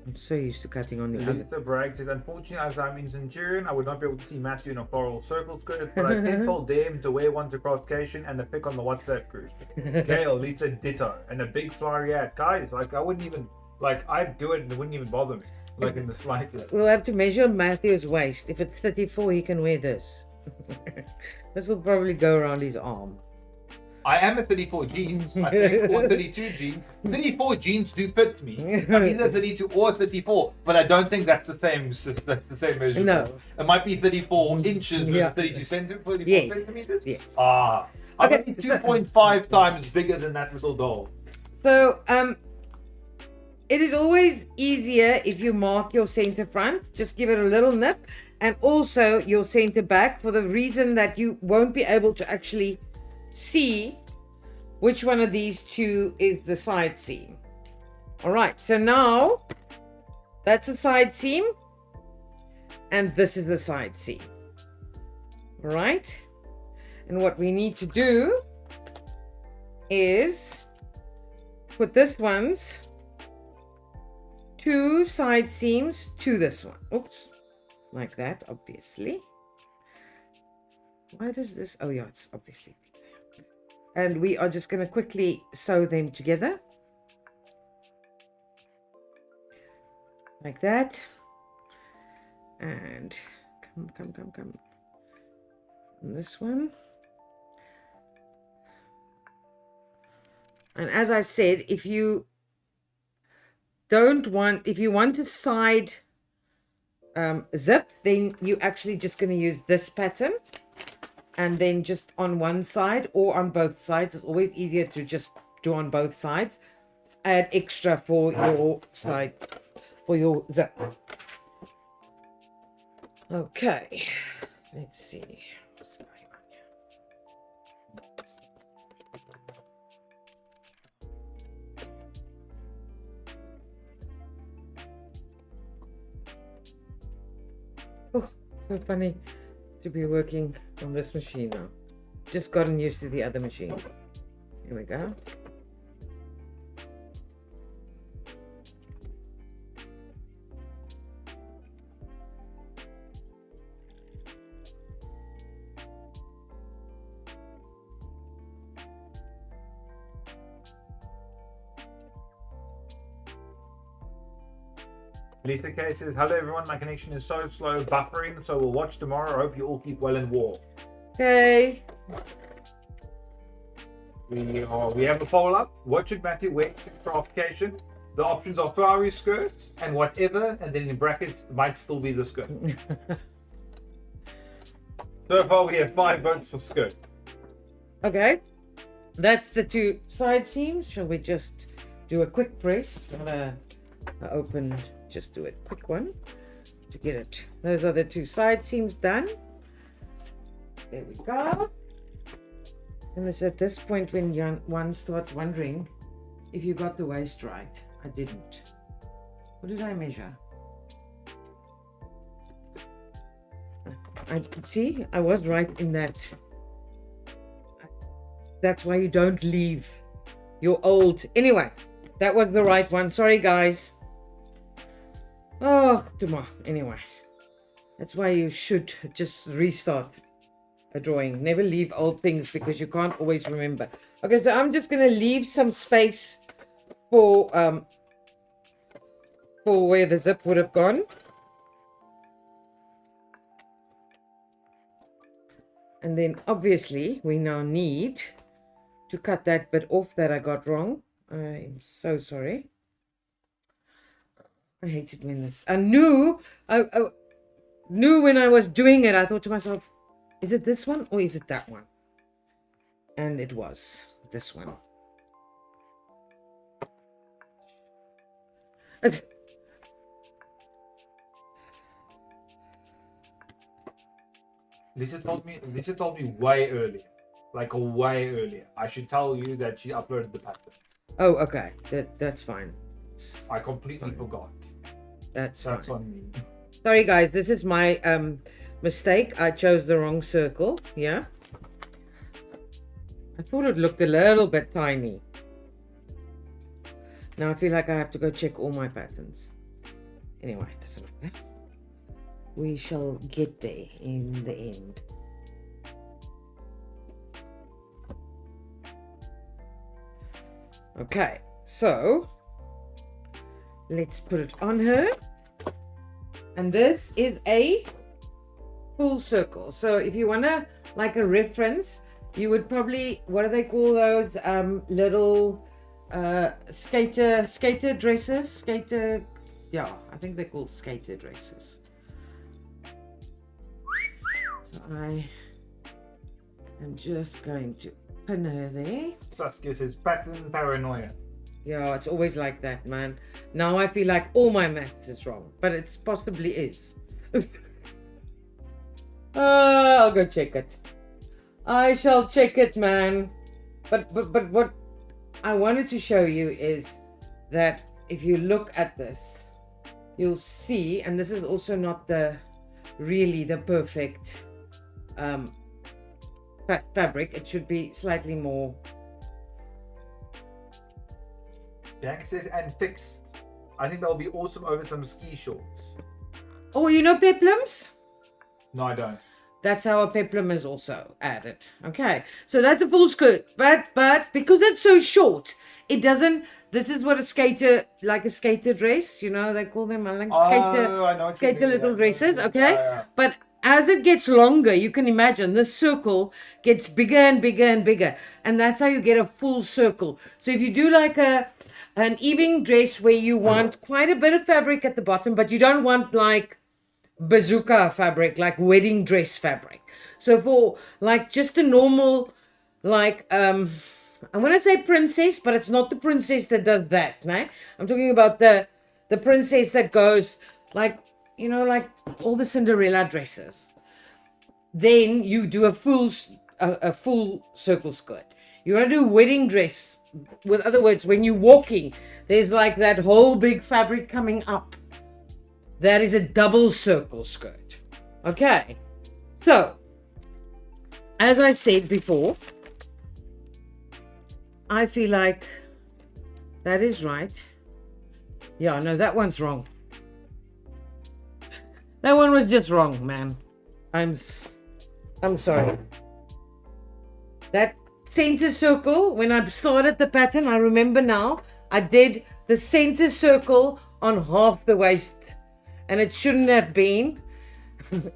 I'm so used to cutting on the other. Lisa Bragg says, unfortunately, as I'm in Centurion, I would not be able to see Matthew in a floral circle skirt, but I tenfold dare him to wear one to crosscation and a pic on the WhatsApp group. Gail, Lisa, ditto, and a big flowery hat. Guys, like, I wouldn't even, like, I'd do it and it wouldn't even bother me, like, in the slightest. We'll have to measure Matthew's waist. If it's 34, he can wear this. This will probably go around his arm. I am a 34 jeans, I think, or 32 jeans. 34 jeans do fit me. I'm either 32 or 34, but I don't think that's the same measurement. No. It might be 34 inches versus 32 centimeters. Yes. Ah, I'm Okay, only 2.5 times bigger than that little doll. So, it is always easier if you mark your center front. Just give it a little nip, and also your center back, for the reason that you won't be able to actually see which one of these two is the side seam. All right, so now that's the side seam, and this is the side seam. All right, and what we need to do is put this one's two side seams to this one. Oops, like that, obviously. Why does this? Oh yeah, it's obviously. And we are just going to quickly sew them together. Like that. And come. And this one. And as I said, if you want to side zip, then you're actually just going to use this pattern, and then just on one side or on both sides. It's always easier to just do on both sides. Add extra for your side, for your zip. Okay, let's see what's going on here. Oh, so funny to be working on this machine now. Just gotten used to the other machine. Here we go. Lisa K says, hello everyone, my connection is so slow, buffering, so we'll watch tomorrow. I hope you all keep well and warm. Okay. We have a poll up. What should Matthew wear for application? The options are flowery skirt and whatever, and then in brackets might still be the skirt. So far we have 5 votes for skirt. Okay. That's the two side seams. Shall we just do a quick press? I'm gonna open, just do a quick one to get it. Those are the two side seams done. There we go. And it's at this point when one starts wondering if you got the waist right. I didn't. What did I measure? I was right in that. That's why you don't leave your old. Anyway, that was the right one. Sorry, guys. Oh, tomorrow. Anyway, that's why you should just restart a drawing. Never leave old things because you can't always remember. Okay, so I'm just going to leave some space for where the zip would have gone. And then obviously we now need to cut that bit off that I got wrong. I'm so sorry. I hated when this. I knew when I was doing it, I thought to myself, is it this one or is it that one? And it was this one. Lisa told me way earlier. Like way earlier. I should tell you that she uploaded the pattern. Oh, okay. That's fine. I completely forgot. That's on me. Sorry, guys. This is my mistake. I chose the wrong circle. Yeah. I thought it looked a little bit tiny. Now I feel like I have to go check all my patterns. Anyway, it doesn't matter. We shall get there in the end. Okay, so let's put it on her. And this is a full circle. So if you want to, like a reference, you would probably, what do they call those little skater dresses? Yeah, I think they're called skater dresses. So I am just going to pin her there. Saskia says pattern paranoia. Yeah, it's always like that, man. Now I feel like all my maths is wrong, but it possibly is. I'll go check it. I shall check it, man. But what I wanted to show you is that if you look at this, you'll see, and this is also not really the perfect fabric. It should be slightly more. Bianca says and fixed. I think that'll be awesome over some ski shorts. Oh, you know peplums? No, I don't. That's how a peplum is also added. Okay, so that's a full skirt, but because it's so short, it doesn't. This is what a skater, like a skater dress, you know, they call them like skater little dresses. Okay, yeah. But as it gets longer, you can imagine this circle gets bigger and bigger and bigger, and that's how you get a full circle. So if you do like an evening dress where you want quite a bit of fabric at the bottom, but you don't want like bazooka fabric, like wedding dress fabric. So for like just a normal, like I'm gonna say princess, but it's not the princess that does that, no? I'm talking about the princess that goes like, you know, like all the Cinderella dresses. Then you do a full circle skirt. You want to do a wedding dress. With other words, when you're walking, there's like that whole big fabric coming up. That is a double circle skirt. Okay. So, as I said before, I feel like that is right. Yeah, no, that one's wrong. That one was just wrong, man. I'm sorry. That center circle, when I started the pattern, I remember now, I did the center circle on half the waist. And it shouldn't have been. You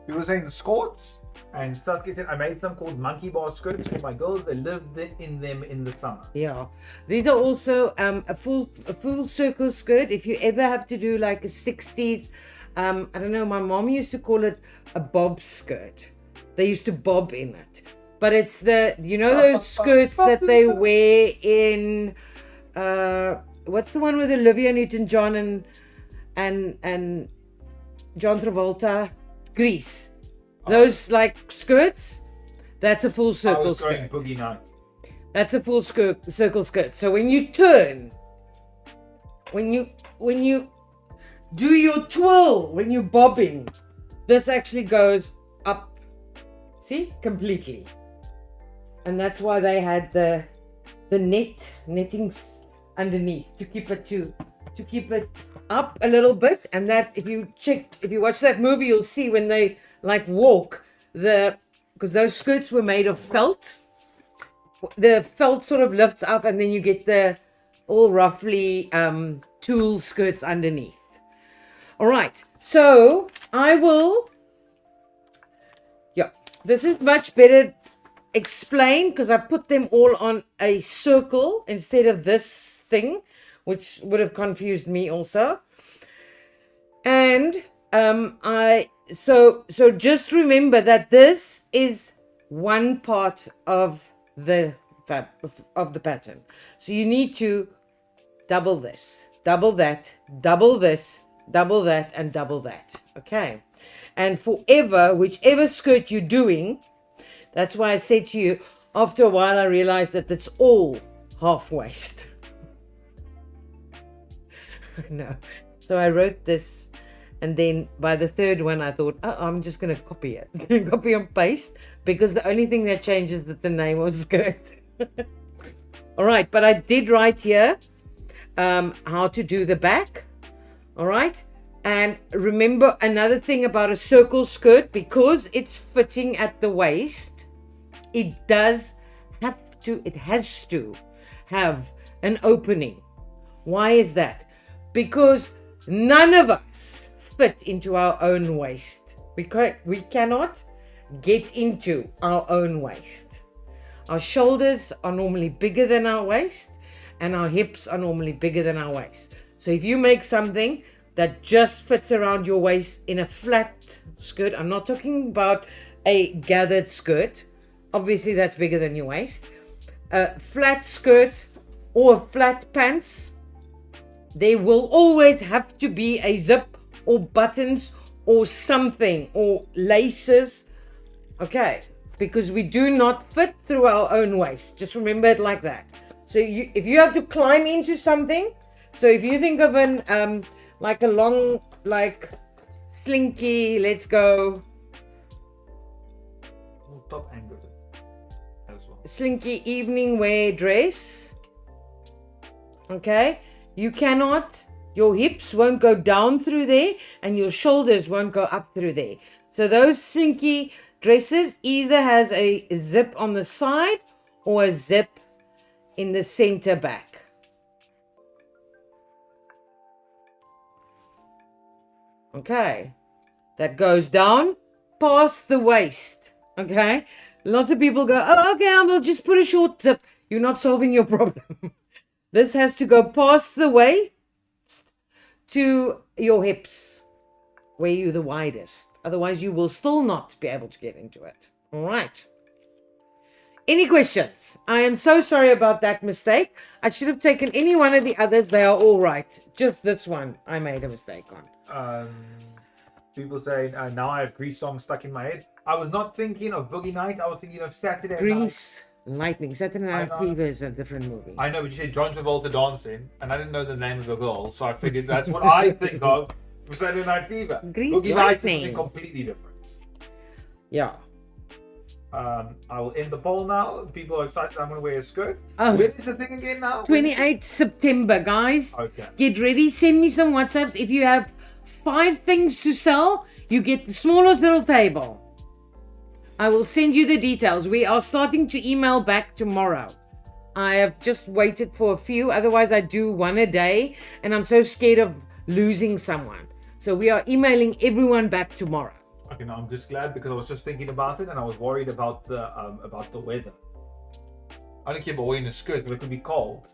were saying the skirts, and Saskia said I made some called monkey bar skirts for my girls. They live in them in the summer. Yeah, these are also a full circle skirt. If you ever have to do like a 60s, I don't know. My mom used to call it a bob skirt. They used to bob in it, but it's those skirts that they wear in. What's the one with Olivia Newton-John and John Travolta? Grease. Those like skirts. That's a full circle skirt. Boogie nights. That's a full circle skirt. So when you turn, when you do your twirl, when you're bobbing, this actually goes up. See, completely. And that's why they had the netting underneath to keep it up a little bit. And that if you watch that movie, you'll see when they like walk, because those skirts were made of felt, the felt sort of lifts up, and then you get the all roughly tulle skirts underneath. All right, so I will, this is much better explained because I put them all on a circle instead of this thing, which would have confused me also. And so just remember that this is one part of the pattern. So you need to double this, double that, double this, double that, and double that. Okay. And whichever skirt you're doing, that's why I said to you, after a while I realized that it's all half waist. No. So I wrote this, and then by the third one I thought, I'm just going to copy it. Copy and paste, because the only thing that changes is that the name was skirt. All right, but I did write here how to do the back. All right. And remember another thing about a circle skirt, because it's fitting at the waist, it has to have an opening. Why is that? Because none of us fit into our own waist. We cannot. get into our own waist. Our shoulders are normally bigger than our waist, and our hips are normally bigger than our waist. So if you make something that just fits around your waist in a flat skirt, I'm not talking about a gathered skirt. Obviously, that's bigger than your waist. A flat skirt or flat pants, there will always have to be a zip or buttons or something or laces. Okay, because we do not fit through our own waist. Just remember it like that. So if you have to climb into something, so if you think of an like a long, like slinky, let's go top angle as well. Slinky evening wear dress. Okay, you cannot, your hips won't go down through there and your shoulders won't go up through there. So those slinky dresses either has a zip on the side or a zip in the center back. Okay, that goes down past the waist. Okay, lots of people go, oh, okay, I will just put a short zip. You're not solving your problem. This has to go past the waist to your hips, where you're the widest. Otherwise, you will still not be able to get into it. All right. Any questions? I am so sorry about that mistake. I should have taken any one of the others. They are all right. Just this one I made a mistake on. People say, now I have Grease songs stuck in my head. I was not thinking of Boogie Night. I was thinking of Saturday Grease Lightning. Saturday Night Fever is a different movie. I know, but you said John Travolta dancing, and I didn't know the name of the girl, so I figured that's what I think of for Saturday Night Fever. Grease Boogie Night is Lightning. something completely different. Yeah. I will end the poll now. People are excited I'm going to wear a skirt. Oh. When is the thing again now? 28th September, guys. Okay. Get ready. Send me some WhatsApps. If you have 5 things to sell, you get the smallest little table. I will send you the details. We are starting to email back tomorrow. I have just waited for a few. Otherwise, I do one a day. And I'm so scared of losing someone. So we are emailing everyone back tomorrow. Okay, now I'm just glad because I was just thinking about it and I was worried about the weather. I don't care about wearing a skirt, but it could be cold.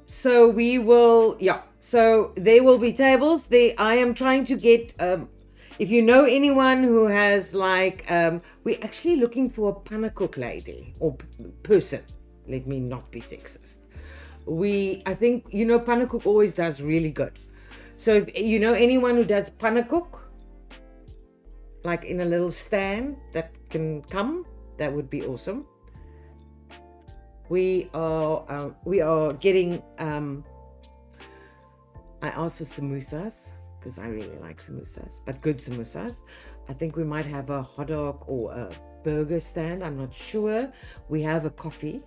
So we will, yeah. So there will be tables. I am trying to get, if you know anyone who has like, we're actually looking for a pannenkoek lady or person. Let me not be sexist. I think, pannenkoek always does really good. So if you know anyone who does pannenkoek, like in a little stand that can come, that would be awesome. We are getting, I asked for samosas because I really like samosas, but good samosas. I think we might have a hot dog or a burger stand. I'm not sure. We have a coffee,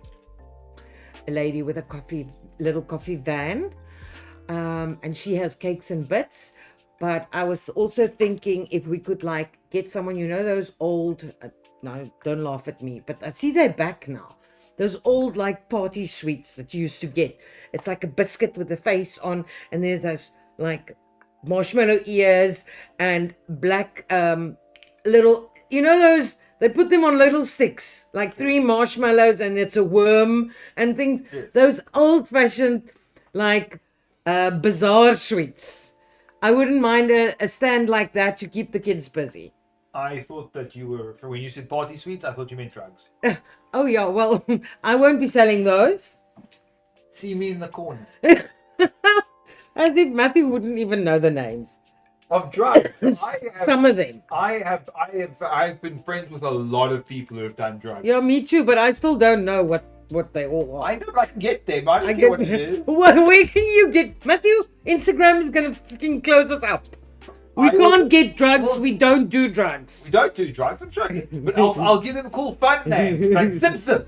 a lady with a little coffee van. And she has cakes and bits, but I was also thinking if we could like get someone, those old, no, don't laugh at me, but I see they're back now. Those old like party sweets that you used to get. It's like a biscuit with a face on, and there's those like marshmallow ears and black little, those, they put them on little sticks, like 3 marshmallows and it's a worm and things. Yes. Those old fashioned like bizarre sweets. I wouldn't mind a stand like that to keep the kids busy. I thought that you were, when you said party sweets, I thought you meant drugs. Oh yeah, well, I won't be selling those. See me in the corner. As if Matthew wouldn't even know the names. Of drugs. Some of them. I've been friends with a lot of people who have done drugs. Yeah, me too, but I still don't know what they all are. I know, but I can get them. I don't care what it is. Where can you get... Matthew, Instagram is going to freaking close us up. We can't get drugs. Well, we don't do drugs. We don't do drugs, I'm joking. But I'll give them cool fun names, like Simpson.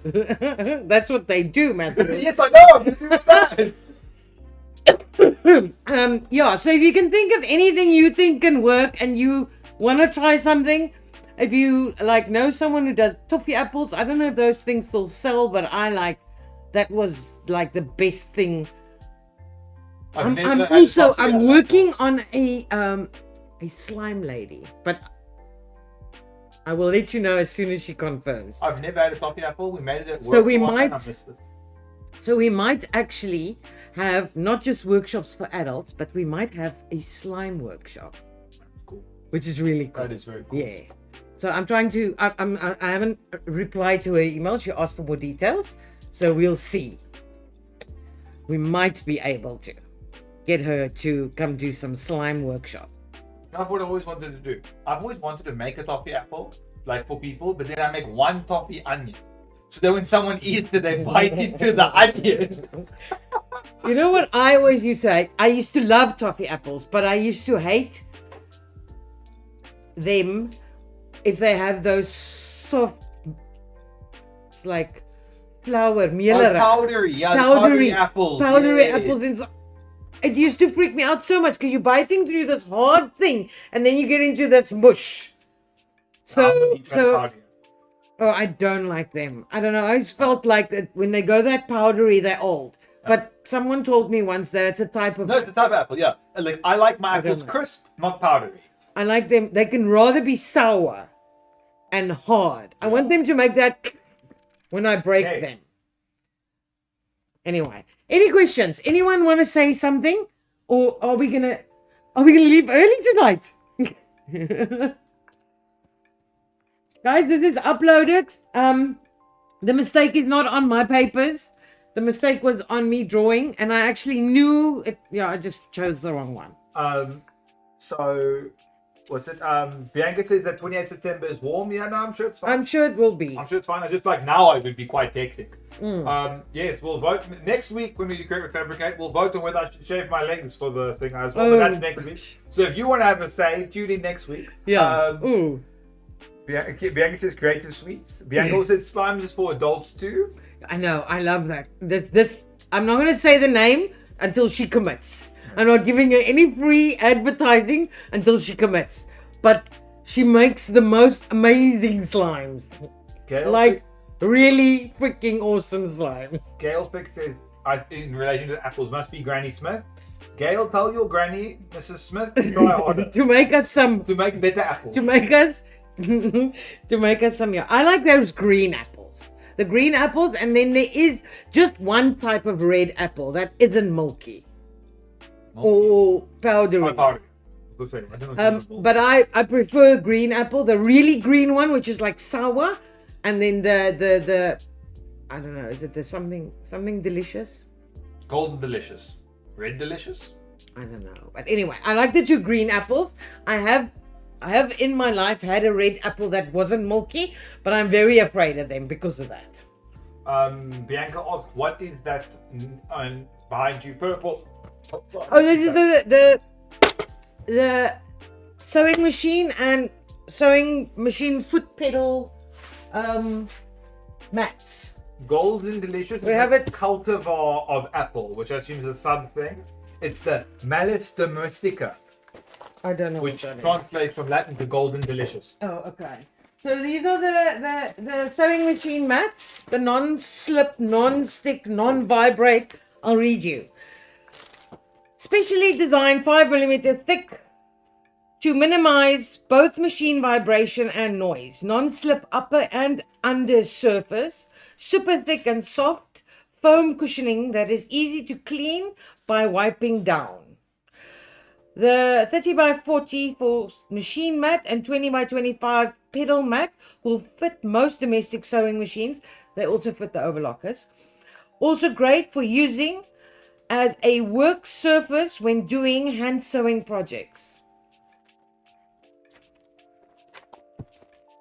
That's what they do, Matthew. Yes, I know. I'm going to do that. Yeah, so if you can think of anything you think can work and you want to try something, if you like know someone who does toffee apples, I don't know if those things still sell, but that was like the best thing. I'm working on a slime lady, but I will let you know as soon as she confirms. I've never had a toffee apple. We made it at work. So we once and I might- missed it. So we might actually have not just workshops for adults, but we might have a slime workshop, Cool. which is really cool. That is very cool. Yeah. So I'm trying to. I haven't replied to her email. She asked for more details, so we'll see. We might be able to get her to come do some slime workshop. That's what I always wanted to do. I've always wanted to make a toffee apple, like for people, but then I make one toffee onion. So that when someone eats it, they bite into the onion. You know what I always used to hate? I used to love toffee apples, but I used to hate them if they have those soft, it's like flour, mealer. Powdery, yeah, the Powdery powdery apples. Powdery yeah. apples inside. It used to freak me out so much because you're biting through this hard thing and then you get into this mush. So, oh, I don't like them. I don't know. I always felt like that when they go that powdery, they're old. But someone told me once that it's a type of. No, it's a type of apple, yeah. Like, I like my don't apples know. crisp, not powdery. I like them. They can rather be sour and hard. I want them to make that when I break Okay. them. Anyway, any questions? Anyone want to say something, or are we gonna leave early tonight? Guys, this is uploaded. The mistake is not on my papers. The mistake was on me drawing, and I actually knew it. Yeah, I just chose the wrong one. So, what's it? Bianca says that 28th September is warm. Yeah, no, I'm sure it's fine. I'm sure it will be. I'm sure it's fine. I just like now it would be quite hectic. Yes, we'll vote next week when we do Create with Fabric8. We'll vote on whether I should shave my legs for the thing as well. But that's next week. So if you want to have a say, tune in next week. Yeah. Ooh. Bianca says creative sweets. Bianca also says slimes is for adults too. I know. I love that. This. I'm not going to say the name until she commits. I'm not giving her any free advertising until she commits. But she makes the most amazing slimes. Gail Like really freaking awesome slimes. Gail Pick says, in relation to apples, must be Granny Smith. Gail, tell your granny, Mrs. Smith, to try harder To make us some. to make better apples. To make us. To make us some. Yeah. I like those green apples. The green apples, and then there is just one type of red apple that isn't milky. Or powdery. Oh, powdery. I don't know if But I prefer green apple, the really green one, which is like sour, and then the I don't know, is it the something delicious? Golden delicious. Red delicious? I don't know. But anyway, I like the two green apples. I have in my life had a red apple that wasn't milky, but I'm very afraid of them because of that. Bianca asked, what is that behind you? Purple. Oh, this is the sewing machine and sewing machine foot pedal mats. Golden delicious. We have it. Cultivar of apple, which I assume is a sub thing. It's the Malus domestica, I don't know which what that is. translates from Latin to golden delicious. Oh, okay. So these are the sewing machine mats, the non-slip, non-stick, non-vibrate. I'll read you. Specially designed 5mm thick to minimize both machine vibration and noise. Non-slip upper and under surface. Super thick and soft. Foam cushioning that is easy to clean by wiping down. The 30x40 for machine mat and 20x25 pedal mat will fit most domestic sewing machines. They also fit the overlockers. Also great for using as a work surface when doing hand sewing projects.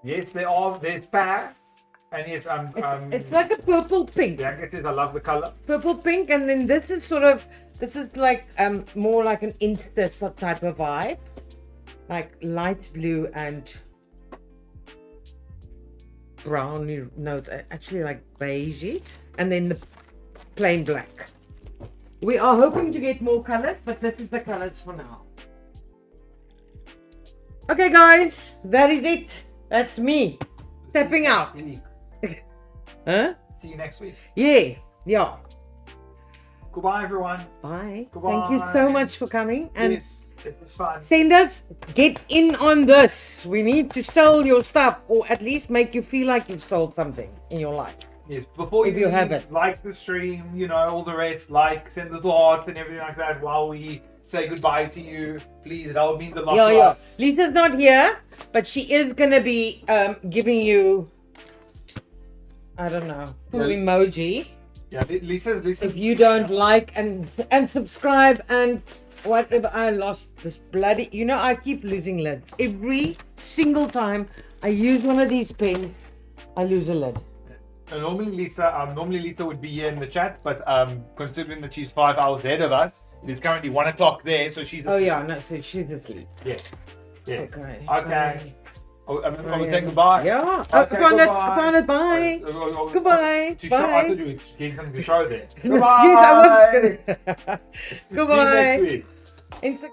Yes, there's pads. And yes, It's like a purple pink. Bianca says I love the color. Purple pink, and then this is like more like an Insta type of vibe. Like light blue and brown. No, it's actually like beigey. And then the plain black. We are hoping to get more colors, but this is the colors for now. Okay, guys, that is it. That's me stepping out. Huh? See you next week. Yeah. Goodbye, everyone. Bye. Goodbye. Thank you so much for coming. And Yes. It was fun. Send us, get in on this. We need to sell your stuff, or at least make you feel like you've sold something in your life. Yes, before If you have it. like the stream, you know, all the rest, like, send little hearts and everything like that while we say goodbye to you. Please, that would mean the lot to us. Lisa's not here, but she is gonna be giving you, I don't know, emoji. Yeah, Lisa. If you don't like and subscribe and whatever. I lost this bloody, you know, I keep losing lids. Every single time I use one of these pens, I lose a lid. And normally Lisa would be here in the chat, but considering that she's 5 hours ahead of us, it is currently 1 o'clock there, so she's asleep. Oh yeah, no, so she's asleep. Yes. Yes. Okay. Oh, I'm saying goodbye. Yeah. Okay, I found it. Bye. Goodbye. I Bye. thought you were getting something to show there. Yes, I was gonna. See you Goodbye. next week. Insta-